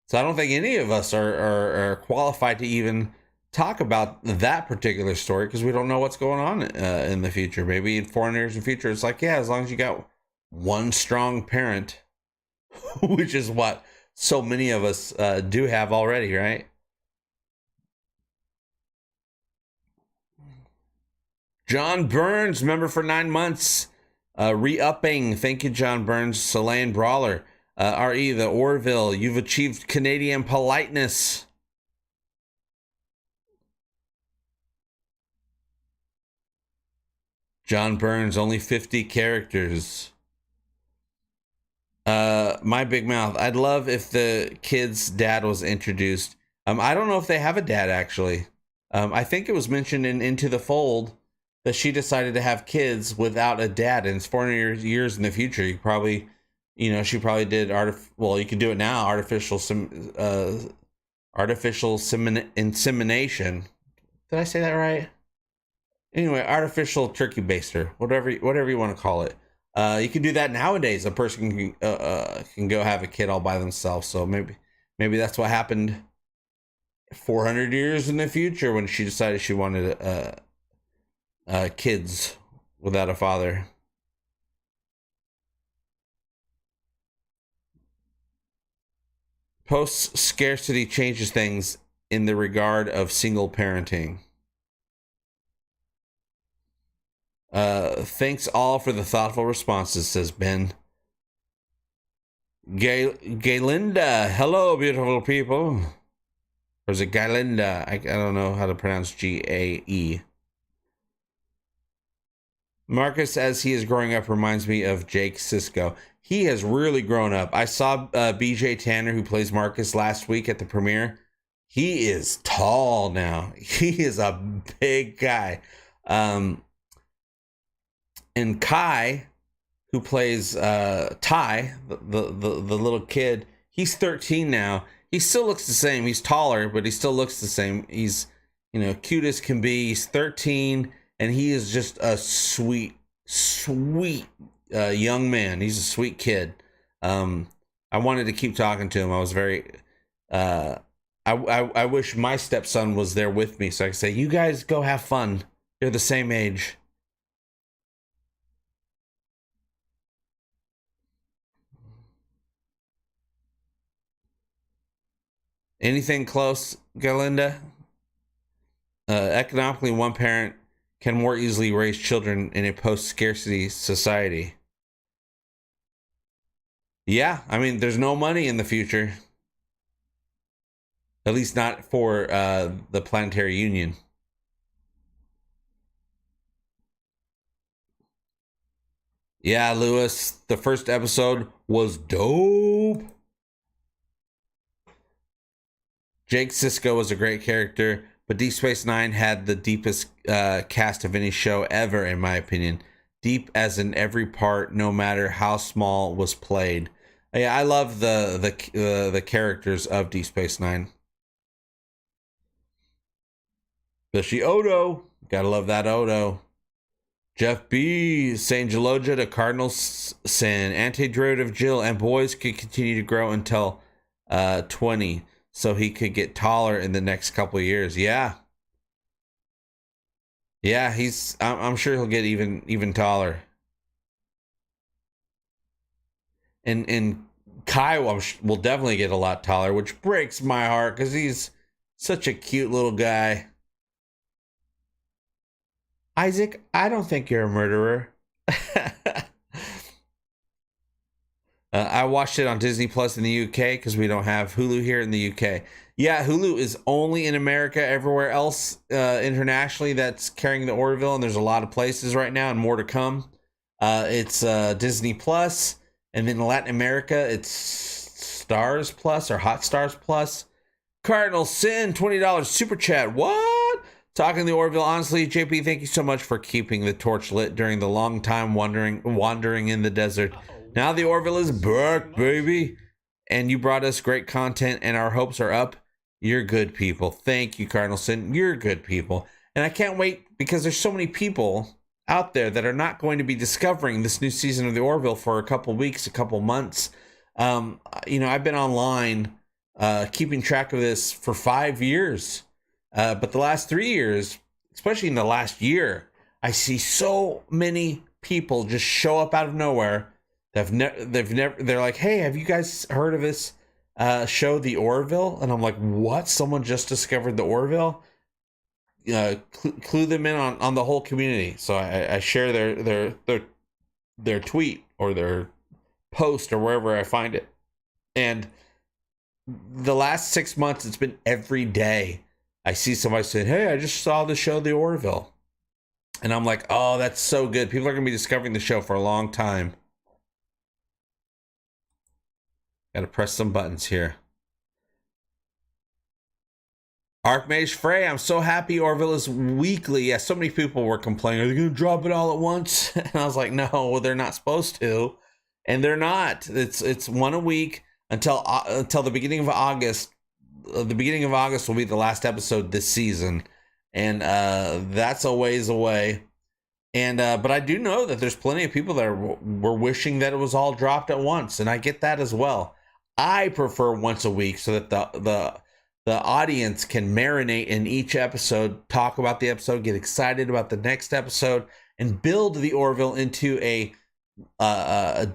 So I don't think any of us are qualified to even talk about that particular story, because we don't know what's going on in the future. Maybe in 400 years in the future, it's like, yeah, as long as you got one strong parent, which is what so many of us do have already, right? John Burns, member for 9 months, re-upping. Thank you, John Burns. Selene Brawler, RE, the Orville, you've achieved Canadian politeness. John Burns, only 50 characters. My Big Mouth, I'd love if the kid's dad was introduced. I don't know if they have a dad, actually. I think it was mentioned in Into the Fold that she decided to have kids without a dad, and it's 400 years in the future. You probably, she probably did well, you can do it now, artificial insemination. Did I say that right? Anyway, artificial turkey baster, whatever you want to call it. You can do that nowadays. A person can go have a kid all by themselves. So maybe that's what happened 400 years in the future when she decided she wanted kids without a father. Post scarcity changes things in the regard of single parenting. Thanks all for the thoughtful responses, says Ben. Gaylinda, hello, beautiful people. Or is it Gaylinda? I don't know how to pronounce Gae. Marcus, as he is growing up, reminds me of Jake Sisko. He has really grown up. I saw BJ Tanner, who plays Marcus, last week at the premiere. He is tall now. He is a big guy. And Kai, who plays Ty, the little kid, he's 13 now. He still looks the same. He's taller, but he still looks the same. He's, cute as can be. He's 13, and he is just a sweet young man. He's a sweet kid. I wanted to keep talking to him. I was very... I wish my stepson was there with me, so I could say, you guys go have fun. You're the same age. Anything close, Galinda? Economically, one parent can more easily raise children in a post-scarcity society. Yeah, I mean, there's no money in the future. At least not for the Planetary Union. Yeah, Lewis, the first episode was dope. Jake Sisko was a great character, but Deep Space Nine had the deepest cast of any show ever, in my opinion. Deep as in every part, no matter how small, was played. Yeah, I love the characters of Deep Space Nine. Especially Odo. Gotta love that Odo. Jeff B. St. Gelogia to Cardinal Sin. Anti-derivative Jill and boys could continue to grow until 20. So he could get taller in the next couple of years. Yeah. Yeah, I'm sure he'll get even taller. And Kai will definitely get a lot taller, which breaks my heart because he's such a cute little guy. Isaac, I don't think you're a murderer. I watched it on Disney Plus in the UK because we don't have Hulu here in the UK. Yeah, Hulu is only in America. Everywhere else internationally that's carrying the Orville, and there's a lot of places right now and more to come. It's Disney Plus, and then in Latin America, it's Stars Plus or Hot Stars Plus. Cardinal Sin, $20 super chat. What? Talking the Orville, honestly, JP, thank you so much for keeping the torch lit during the long time wandering in the desert. Now the Orville is back, baby. And you brought us great content, and our hopes are up. You're good people. Thank you, Cardinal Sin. You're good people. And I can't wait because there's so many people out there that are not going to be discovering this new season of the Orville for a couple weeks, a couple months. I've been online keeping track of this for 5 years. But the last 3 years, especially in the last year, I see so many people just show up out of nowhere. They're like, hey, have you guys heard of this show, The Orville? And I'm like, what? Someone just discovered The Orville? Clue them in on the whole community. So I share their tweet or their post or wherever I find it. And the last 6 months, it's been every day. I see somebody saying, hey, I just saw the show, The Orville. And I'm like, oh, that's so good. People are going to be discovering the show for a long time. Got to press some buttons here. Archmage Frey, I'm so happy Orville is weekly. Yeah, so many people were complaining, are they going to drop it all at once? And I was like, no, they're not supposed to. And they're not. It's one a week until the beginning of August. The beginning of August will be the last episode this season. And that's a ways away. And but I do know that there's plenty of people that were wishing that it was all dropped at once. And I get that as well. I prefer once a week so that the audience can marinate in each episode, talk about the episode, get excited about the next episode, and build the Orville into a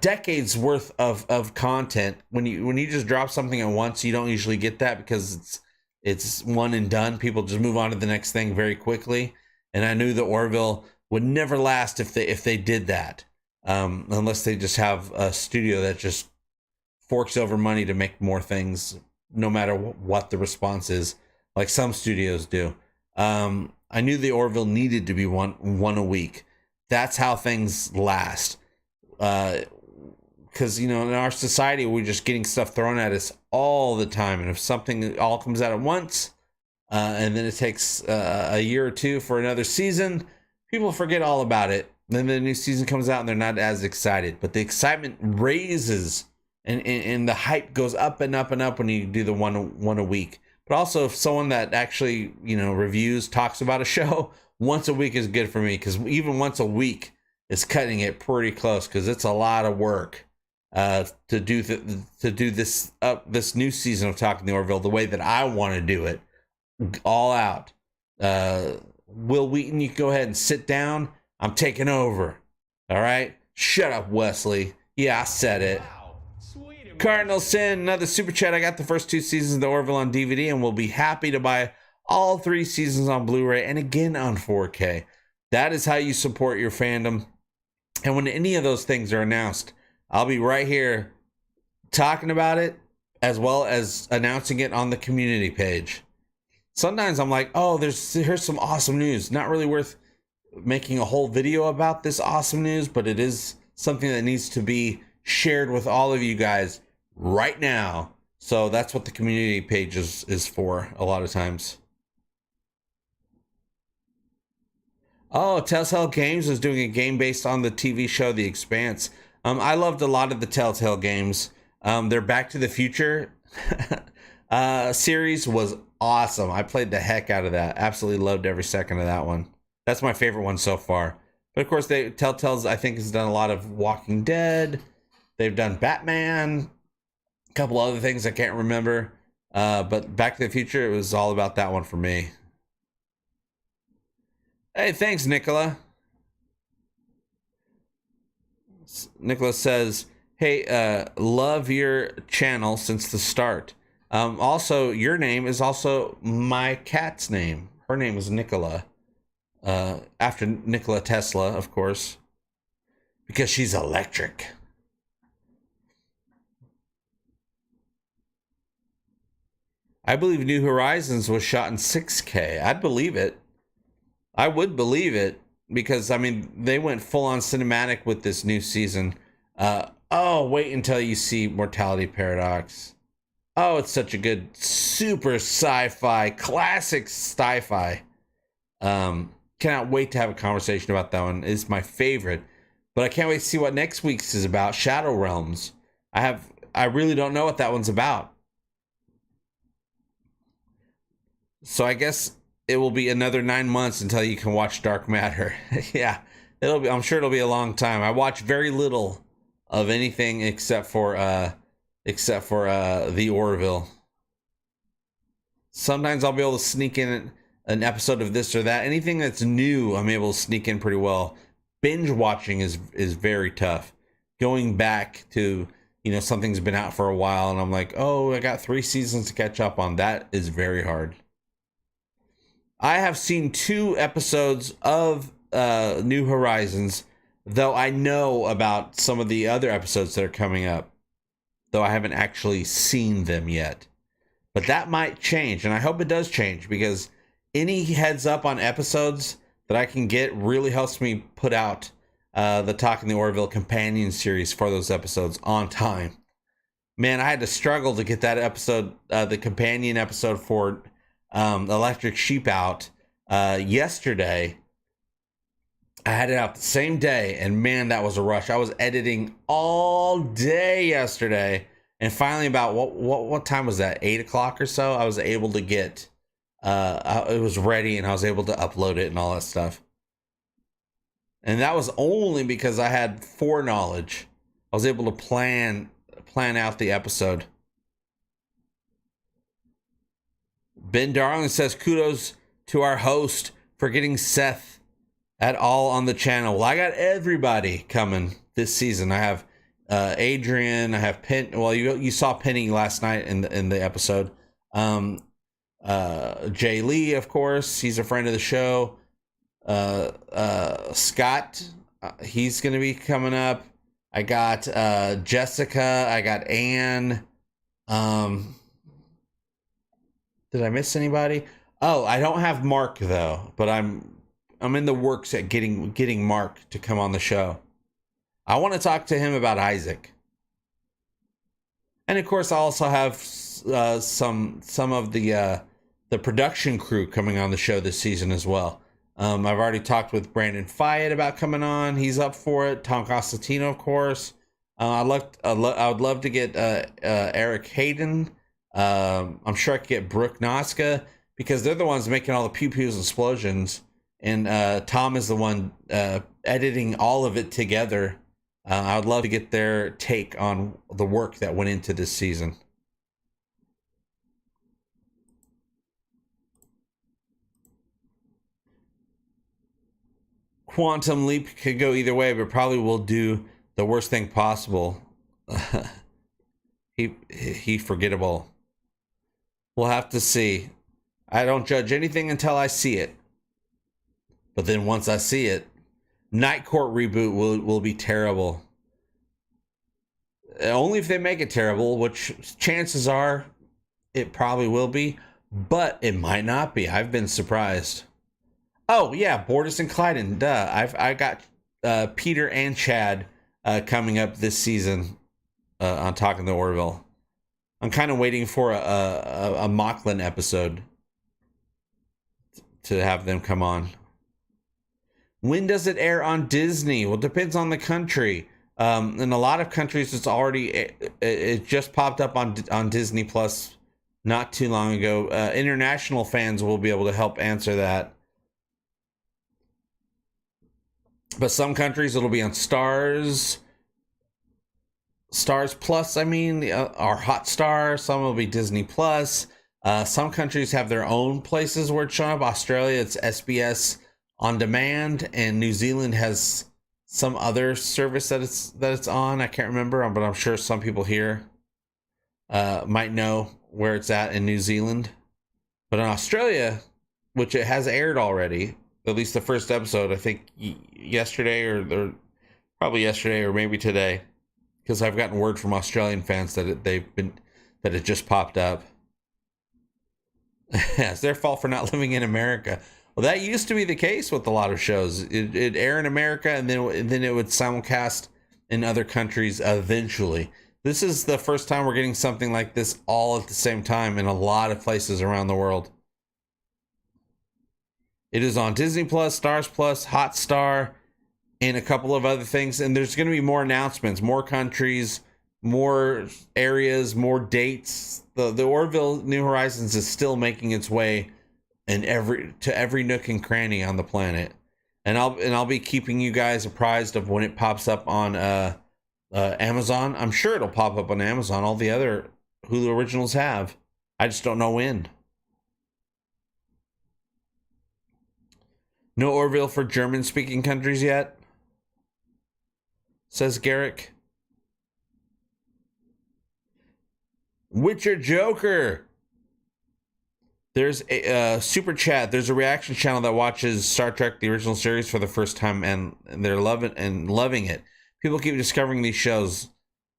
decade's worth of content. When you just drop something at once, you don't usually get that because it's one and done. People just move on to the next thing very quickly. And I knew the Orville would never last if they did that, unless they just have a studio that just forks over money to make more things, no matter what the response is, like some studios do. I knew the Orville needed to be one a week. That's how things last. Because, in our society, we're just getting stuff thrown at us all the time. And if something all comes out at once, and then it takes a year or two for another season, people forget all about it. Then the new season comes out and they're not as excited. But the excitement raises and the hype goes up and up and up when you do the one a week. But also, if someone that actually, reviews, talks about a show, once a week is good for me. Because even once a week is cutting it pretty close, because it's a lot of work to do this new season of Talking the Orville the way that I want to do it, all out. Will Wheaton, you can go ahead and sit down. I'm taking over. All right, shut up, Wesley. Yeah, I said it. Wow. Sweet. Cardinal Sin, another super chat. I got the first 2 seasons of the Orville on DVD and will be happy to buy all 3 seasons on Blu-ray and again on 4K. That is how you support your fandom. And when any of those things are announced, I'll be right here talking about it as well as announcing it on the community page. Sometimes I'm like, oh, here's some awesome news. Not really worth making a whole video about this awesome news, but it is something that needs to be shared with all of you guys right now. So that's what the community page is for a lot of times. Oh, Telltale Games is doing a game based on the TV show The Expanse. I loved a lot of the Telltale games. Their Back to the Future series was awesome. I played the heck out of that. Absolutely loved every second of that one. That's my favorite one so far. But of course, Telltale's, I think, has done a lot of Walking Dead. They've done Batman, a couple other things I can't remember. But Back to the Future, it was all about that one for me. Hey, thanks, Nicola. Nicola says, hey, love your channel since the start. Also, your name is also my cat's name. Her name is Nicola. after Nikola Tesla, of course, because she's electric. I believe New Horizons was shot in 6K. I'd believe it. I would believe it because, I mean, they went full on cinematic with this new season. Oh, wait until you see Mortality Paradox. Oh, it's such a good, super sci-fi, classic sci-fi. Cannot wait to have a conversation about that one. It's my favorite. But I can't wait to see what next week's is about. Shadow Realms. I really don't know what that one's about. So I guess it will be another 9 months until you can watch Dark Matter. Yeah, I'm sure it'll be a long time. I watch very little of anything except for the Orville. Sometimes I'll be able to sneak in an episode of this or that. Anything that's new, I'm able to sneak in pretty well. Binge watching is very tough. Going back to, something's been out for a while and I'm like, oh, I got 3 seasons to catch up on. That is very hard. I have seen 2 episodes of New Horizons, though I know about some of the other episodes that are coming up, though I haven't actually seen them yet. But that might change, and I hope it does change, because any heads up on episodes that I can get really helps me put out the Talking the Orville companion series for those episodes on time. Man, I had to struggle to get that episode, the companion episode for Electric Sheep out yesterday. I had it out the same day, and man, that was a rush. I was editing all day yesterday, and finally about what time was that, 8 o'clock or so, I was able to get it was ready, and I was able to upload it and all that stuff. And that was only because I had foreknowledge. I was able to plan out the episode. Ben Darling says, kudos to our host for getting Seth at all on the channel. Well, I got everybody coming this season. I have Adrian. I have Penn. Well, you saw Penny last night in the episode. Jay Lee, of course. He's a friend of the show. Scott, he's going to be coming up. I got Jessica. I got Anne. Did I miss anybody? Oh, I don't have Mark though, but I'm in the works at getting Mark to come on the show. I want to talk to him about Isaac. And of course, I also have some of the production crew coming on the show this season as well. I've already talked with Brandon Fayette about coming on. He's up for it. Tom Costantino, of course. I would love to get Eric Hayden. I'm sure I could get Brooke Noska, because they're the ones making all the pew-pews and explosions, and Tom is the one editing all of it together. I would love to get their take on the work that went into this season. Quantum Leap could go either way, but probably will do the worst thing possible. He forgettable. We'll have to see. I don't judge anything until I see it. But then once I see it, Night Court reboot will be terrible. Only if they make it terrible, which chances are it probably will be, but it might not be. I've been surprised. Oh yeah, Bortus and Clyden. Duh. I got Peter and Chad coming up this season on Talking to Orville. I'm kind of waiting for a Mocklin episode to have them come on. When does it air on Disney? Well, it depends on the country. In a lot of countries, it just popped up on Disney Plus not too long ago. International fans will be able to help answer that. But some countries it'll be on Stars Plus, or Hotstar. Some will be Disney Plus. Some countries have their own places where it's showing up. Australia, it's SBS On Demand, and New Zealand has some other service that it's on. I can't remember, but I'm sure some people here might know where it's at in New Zealand. But in Australia, which it has aired already, at least the first episode, I think yesterday or probably yesterday or maybe today, because I've gotten word from Australian fans that it just popped up. It's their fault for not living in America. Well, that used to be the case with a lot of shows. It'd air in America, and then it would simulcast in other countries eventually. This is the first time we're getting something like this all at the same time in a lot of places around the world. It is on Disney Plus, Stars Plus, Hotstar, and a couple of other things. And there's going to be more announcements, more countries, more areas, more dates. The Orville New Horizons is still making its way to every nook and cranny on the planet, and I'll be keeping you guys apprised of when it pops up on Amazon. I'm sure it'll pop up on Amazon. All the other Hulu originals have. I just don't know when. No Orville for German-speaking countries yet, says Garrick. Witcher Joker. There's a super chat. There's a reaction channel that watches Star Trek, the original series, for the first time, and they're loving it. People keep discovering these shows.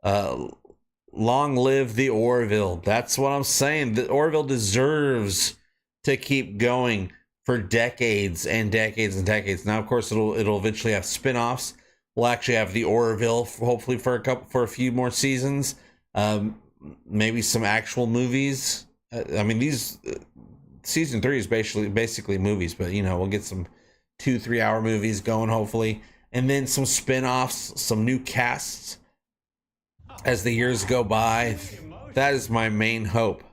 Long live the Orville. That's what I'm saying. The Orville deserves to keep going for decades and decades and decades. Now, of course, it'll eventually have spin-offs. We'll actually have the Orville, hopefully for a few more seasons. Maybe some actual movies. I mean, these season 3 is basically movies, but we'll get some 2-3 hour movies going, hopefully, and then some spin-offs, some new casts as the years go by. That is my main hope,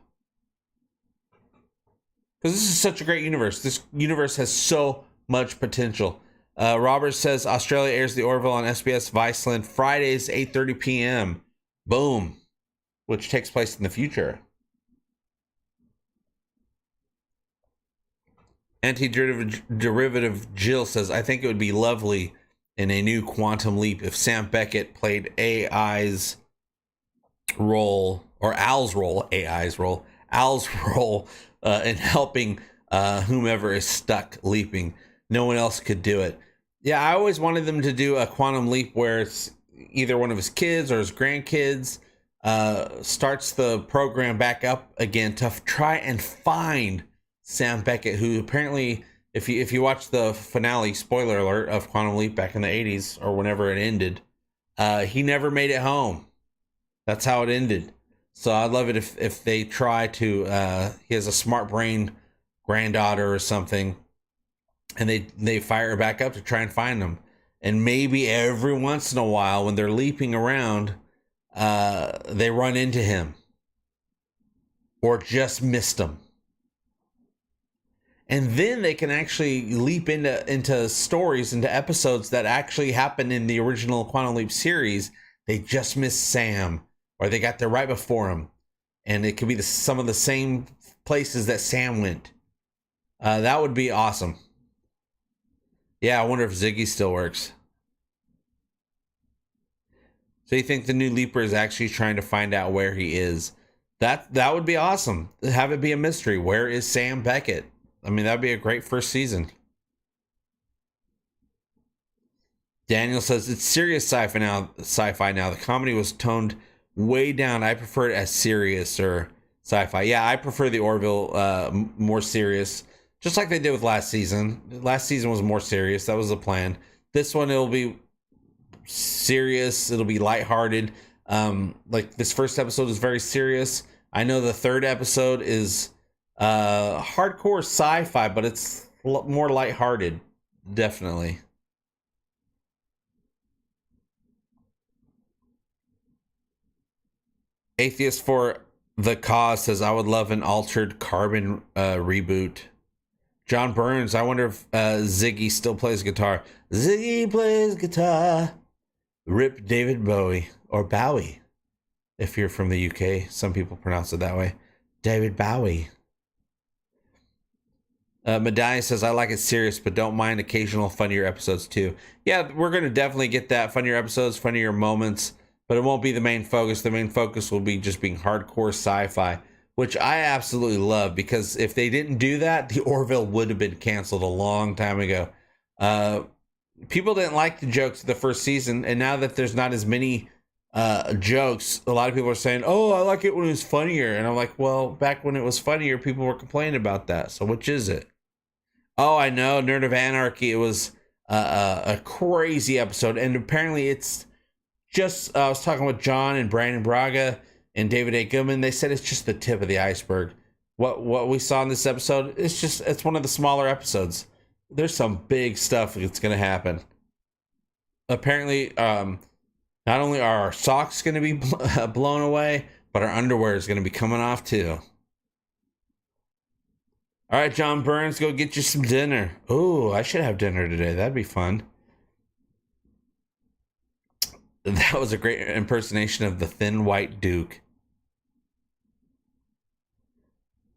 because this is such a great universe. This universe has so much potential. Robert says Australia airs the Orville on SBS Viceland Fridays 8:30 p.m. Boom, which takes place in the future. Anti-derivative Jill says, I think it would be lovely in a new Quantum Leap if Sam Beckett played AI's role, or Al's role, Al's role in helping whomever is stuck leaping. No one else could do it. Yeah, I always wanted them to do a Quantum Leap where it's either one of his kids or his grandkids starts the program back up again to try and find Sam Beckett, who apparently, if you watch the finale, spoiler alert, of Quantum Leap back in the 80s or whenever it ended, he never made it home. That's how it ended. So I'd love it if they try to, he has a smart brain granddaughter or something, and they fire her back up to try and find him. And maybe every once in a while when they're leaping around, they run into him or just missed him. And then they can actually leap into stories, into episodes that actually happened in the original Quantum Leap series. They just missed Sam, or they got there right before him. And it could be some of the same places that Sam went. That would be awesome. Yeah, I wonder if Ziggy still works. So you think the new Leaper is actually trying to find out where he is? That would be awesome. Have it be a mystery. Where is Sam Beckett? I mean, that'd be a great first season. Daniel says it's serious sci-fi now. The comedy was toned way down. I prefer it as serious or sci-fi. Yeah, I prefer the Orville more serious, just like they did with last season. Last season was more serious. That was the plan. This one, it'll be serious. It'll be lighthearted. Like this first episode is very serious. I know the third episode is hardcore sci-fi, but it's more lighthearted, definitely. Atheist for the Cause says, I would love an Altered Carbon reboot. John Burns, I wonder if Ziggy still plays guitar. Ziggy plays guitar. Rip David Bowie, or Bowie, if you're from the UK. Some people pronounce it that way. David Bowie. Medallion says, I like it serious, but don't mind occasional funnier episodes too. Yeah, we're going to definitely get that. Funnier episodes, funnier moments, but it won't be the main focus. The main focus will be just being hardcore sci-fi, which I absolutely love, because if they didn't do that, the Orville would have been canceled a long time ago. People didn't like the jokes of the first season, and now that there's not as many jokes, a lot of people are saying, oh, I like it when it was funnier. And I'm like, well, back when it was funnier, people were complaining about that. So which is it? Oh, I know, Nerd of Anarchy. It was a crazy episode, and apparently it's just, I was talking with John and Brandon Braga and David A. Goodman. They said it's just the tip of the iceberg. What we saw in this episode, it's one of the smaller episodes. There's some big stuff that's going to happen. Apparently, not only are our socks going to be blown away, but our underwear is going to be coming off too. All right, John Burns, go get you some dinner. Oh, I should have dinner today. That'd be fun. That was a great impersonation of the Thin White Duke.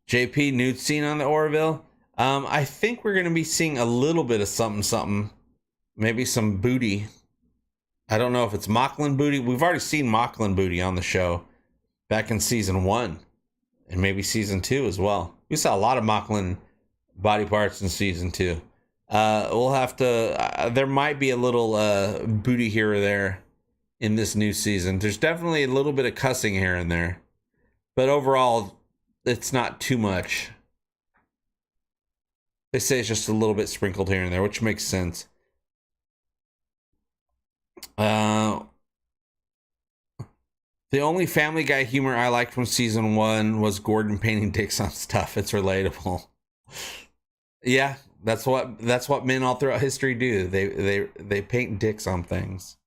JP, nude scene on the Orville. I think we're going to be seeing a little bit of something. Maybe some booty. I don't know if it's Mocklin booty. We've already seen Mocklin booty on the show back in season 1 and maybe season 2 as well. We saw a lot of Mocklin body parts in season 2. We'll have to, there might be a little booty here or there in this new season. There's definitely a little bit of cussing here and there, but overall it's not too much. They say it's just a little bit sprinkled here and there, which makes sense. The only Family Guy humor I liked from season 1 was Gordon painting dicks on stuff. It's relatable. Yeah, that's what men all throughout history do. They paint dicks on things.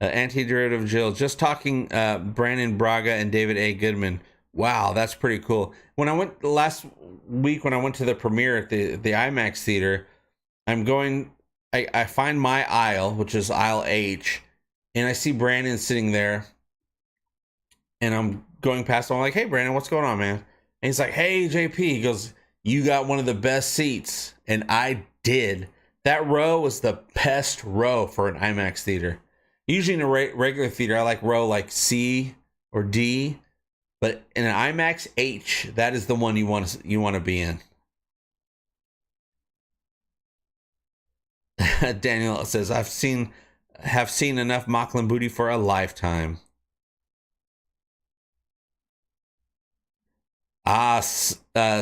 Anti-derivative Jill, just talking Brandon Braga and David A. Goodman. Wow, that's pretty cool. When I went last week, when I went to the premiere at the IMAX theater, I find my aisle, which is aisle H, and I see Brandon sitting there, and I'm going past him. I'm like, hey, Brandon, what's going on, man? And he's like, hey, JP. He goes, you got one of the best seats. And I did. That row was the best row for an IMAX theater. Usually in a regular theater, I like row like C or D. But in an IMAX H, that is the one you want to be in. Daniel says, have seen enough Mocklin booty for a lifetime.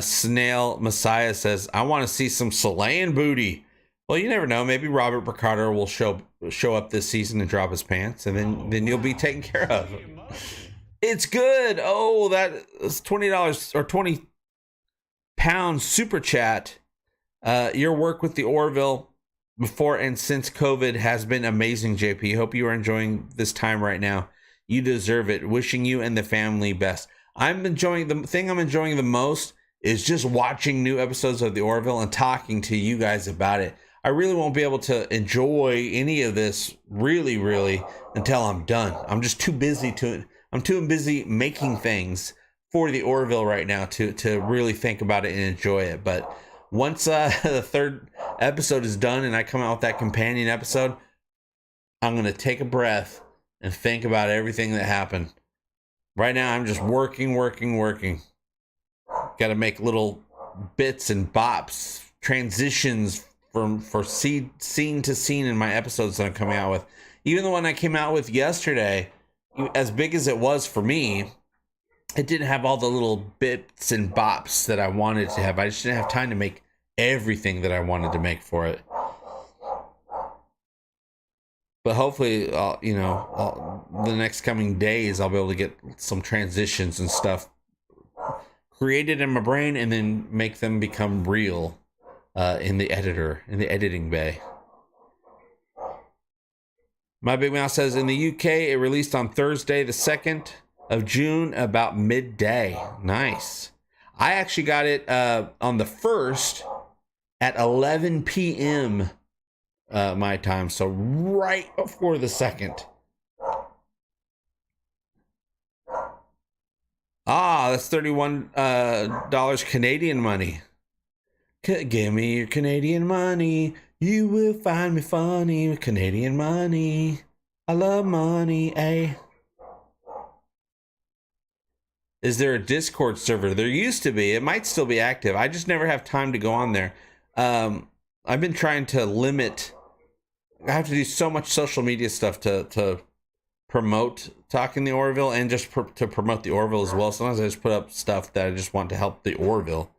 Snail Messiah says, I want to see some slaying booty. Well, you never know. Maybe Robert Picardo will show up this season and drop his pants, and then you'll be taken care of. It's good. Oh, that is $20 or 20 pounds super chat. Your work with the Orville before and since COVID has been amazing, JP. Hope you are enjoying this time right now. You deserve it. Wishing you and the family best. The thing I'm enjoying the most is just watching new episodes of the Orville and talking to you guys about it. I really won't be able to enjoy any of this really until I'm done. I'm just too busy making things for the Orville right now to really think about it and enjoy it. But once the third episode is done and I come out with that companion episode, I'm going to take a breath and think about everything that happened. Right now, I'm just working. Got to make little bits and bops, transitions for scene to scene in my episodes that I'm coming out with. Even the one I came out with yesterday, as big as it was for me, it didn't have all the little bits and bops that I wanted to have. I just didn't have time to make everything that I wanted to make for it. But hopefully, the next coming days, I'll be able to get some transitions and stuff created in my brain and then make them become real in the editing bay. My Big Mouth says, in the UK, it released on Thursday, the 2nd of June, about midday. Nice. I actually got it on the 1st at 11 p.m. My time, so right before the 2nd. That's $31 Canadian money. Give me your Canadian money. You will find me funny with Canadian money. I love money, eh? is there a Discord server? There used to be. It might still be active. I just never have time to go on there. I've been trying to limit. I have to do so much social media stuff to promote Talking the Orville and just to promote the Orville as well. Sometimes I just put up stuff that I just want to help the Orville.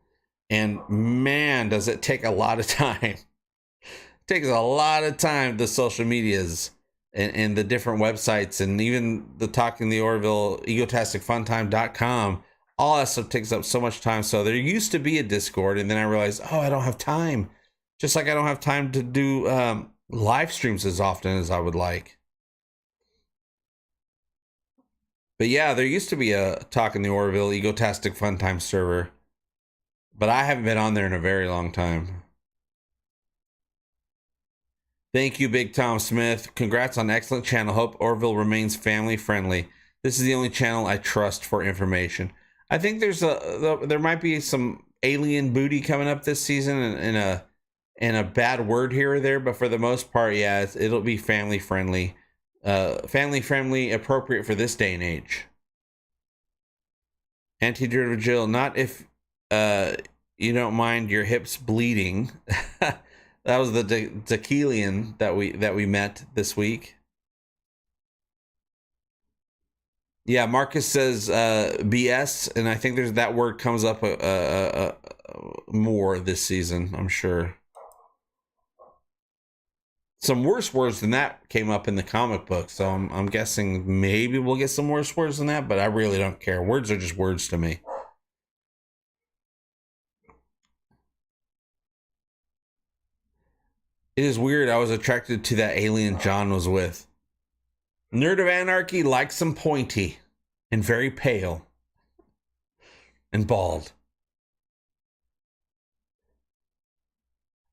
And man, does it take a lot of time. It takes a lot of time, the social medias and the different websites, and even the Talking the Orville, egotasticfuntime.com. All that stuff takes up so much time. So there used to be a Discord, and then I realized, oh, I don't have time. Just like I don't have time to do live streams as often as I would like. But yeah, there used to be a Talking the Orville, Egotastic Funtime server. But I haven't been on there in a very long time. Thank you, Big Tom Smith. Congrats on excellent channel. Hope Orville remains family friendly. This is the only channel I trust for information. I think there might be some alien booty coming up this season and a bad word here or there, but for the most part, yeah, it'll be family friendly. Family friendly, appropriate for this day and age. Anti-Derivative Jill, not if you don't mind your hips bleeding. That was the Tequilian that we met this week. Yeah, Marcus says BS, and I think that word comes up more this season, I'm sure. Some worse words than that came up in the comic book, so I'm guessing maybe we'll get some worse words than that, but I really don't care. Words are just words to me. It is weird. I was attracted to that alien John was with. Nerd of Anarchy likes some pointy and very pale and bald.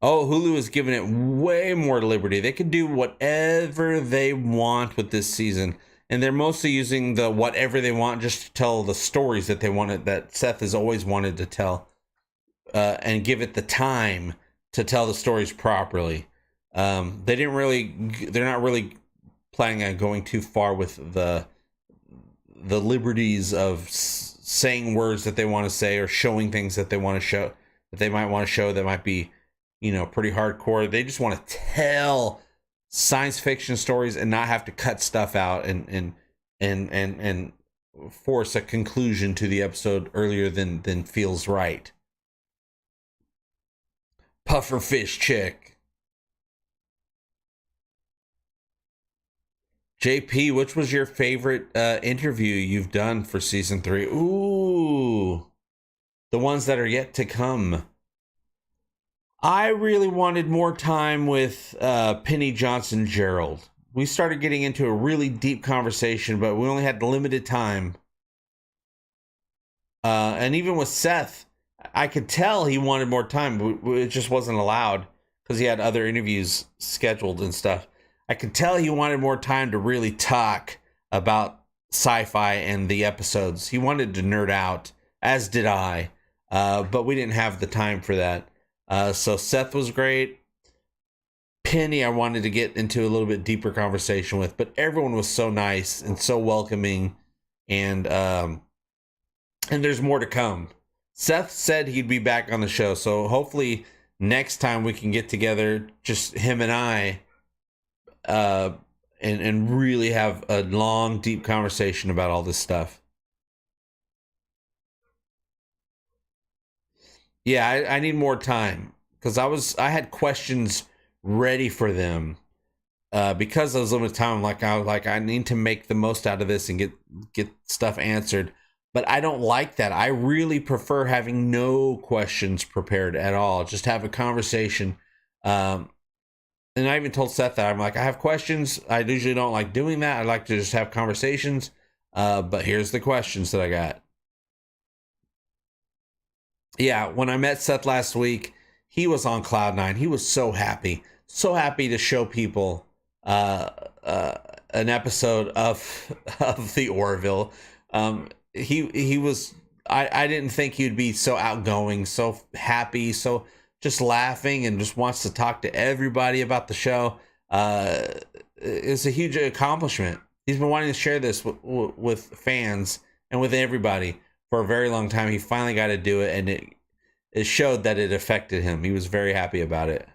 Oh, Hulu is giving it way more liberty. They can do whatever they want with this season. And they're mostly using the whatever they want just to tell the stories that they wanted, that Seth has always wanted to tell. And give it the time to tell the stories properly. They're not really planning on going too far with the liberties of saying words that they want to say or showing things that they want to show, that they might want to show that might be, pretty hardcore. They just want to tell science fiction stories and not have to cut stuff out and force a conclusion to the episode earlier than feels right. Pufferfish chick. JP, which was your favorite interview you've done for season 3? Ooh, the ones that are yet to come. I really wanted more time with Penny Johnson Gerald. We started getting into a really deep conversation, but we only had limited time. And even with Seth, I could tell he wanted more time, but it just wasn't allowed because he had other interviews scheduled and stuff. I could tell he wanted more time to really talk about sci-fi and the episodes. He wanted to nerd out, as did I, but we didn't have the time for that. So Seth was great. Penny, I wanted to get into a little bit deeper conversation with, but everyone was so nice and so welcoming, and there's more to come. Seth said he'd be back on the show, so hopefully next time we can get together, just him and I, and really have a long, deep conversation about all this stuff. Yeah, I need more time because I had questions ready for them. Because I was limited time, I need to make the most out of this and get stuff answered. But I don't like that. I really prefer having no questions prepared at all. Just have a conversation. And I even told Seth that I have questions. I usually don't like doing that. I like to just have conversations. But here's the questions that I got. Yeah, when I met Seth last week, he was on cloud nine. He was so happy to show people an episode of the Orville. He was. I didn't think he'd be so outgoing, so happy, so just laughing, and just wants to talk to everybody about the show. It's a huge accomplishment. He's been wanting to share this with fans and with everybody. for a very long time. He finally got to do it, and it showed that it affected him. He was very happy about it.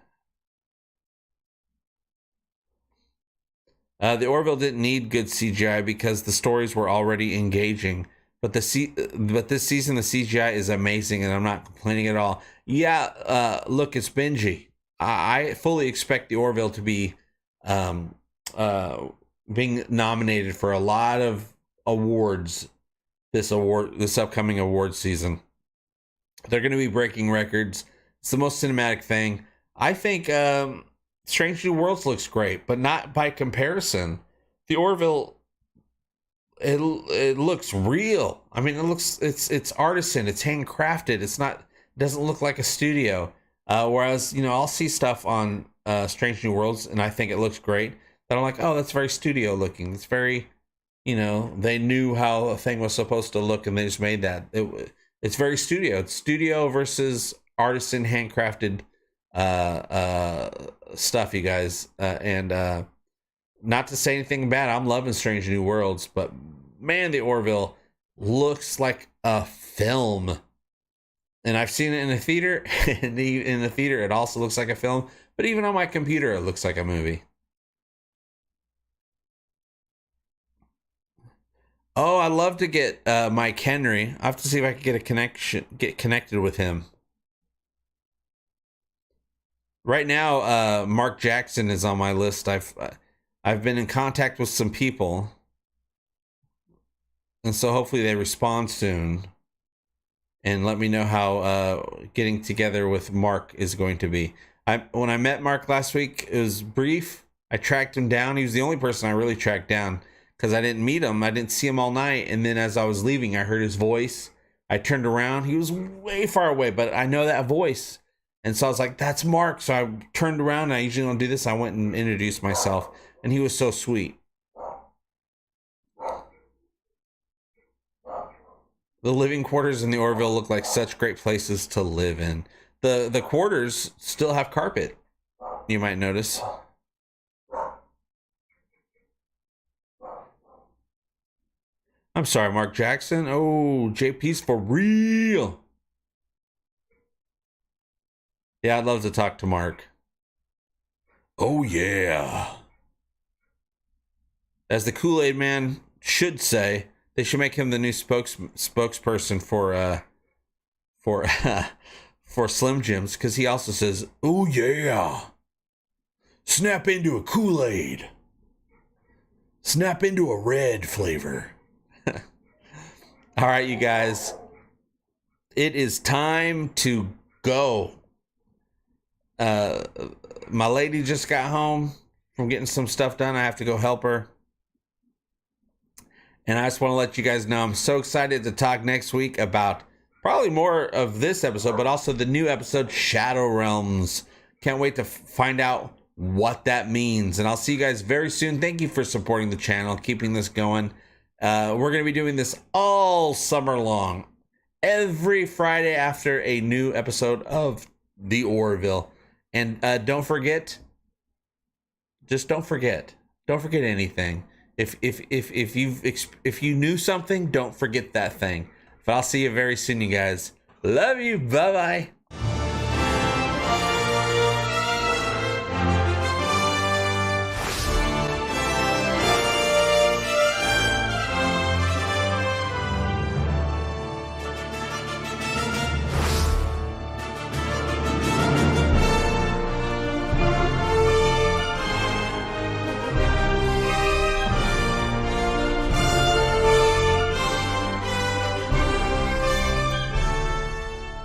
The Orville didn't need good CGI because the stories were already engaging. But this season, the CGI is amazing, and I'm not complaining at all. Yeah, look, it's Benji. I fully expect the Orville to be being nominated for a lot of awards this upcoming award season. They're going to be breaking records. It's the most cinematic thing. I think Strange New Worlds looks great, but not by comparison. The Orville, it looks real. I mean, it's artisan, it's handcrafted. It doesn't look like a studio. Whereas, I'll see stuff on Strange New Worlds and I think it looks great. But I'm like, oh, that's very studio looking. It's very, they knew how a thing was supposed to look and they just made that. It's very studio. It's studio versus artisan handcrafted stuff, you guys. And not to say anything bad, I'm loving Strange New Worlds, but man, the Orville looks like a film. And I've seen it in the theater, and in the theater it also looks like a film, but even on my computer it looks like a movie. Oh, I'd love to get Mike Henry. I have to see if I can get connected with him. Right now, Mark Jackson is on my list. I've been in contact with some people, and so hopefully they respond soon and let me know how getting together with Mark is going to be. When I met Mark last week, it was brief. I tracked him down. He was the only person I really tracked down because I didn't meet him. I didn't see him all night. And then as I was leaving, I heard his voice. I turned around. He was way far away, but I know that voice. And so I was like, that's Mark. So I turned around. And I usually don't do this. I went and introduced myself. And he was so sweet. The living quarters in the Orville look like such great places to live in. The quarters still have carpet, you might notice. I'm sorry, Mark Jackson. Oh, JP's for real. Yeah, I'd love to talk to Mark. Oh, yeah. As the Kool-Aid Man should say, they should make him the new spokesperson for Slim Jims, because he also says, "Oh yeah, snap into a Kool-Aid, snap into a red flavor." All right, you guys, it is time to go. My lady just got home from getting some stuff done. I have to go help her. And I just want to let you guys know I'm so excited to talk next week about probably more of this episode, but also the new episode, Shadow Realms. Can't wait to find out what that means. And I'll see you guys very soon. Thank you for supporting the channel, keeping this going. We're going to be doing this all summer long. Every Friday after a new episode of The Orville. And don't forget anything. If you knew something, don't forget that thing. But I'll see you very soon, you guys. Love you. Bye-bye.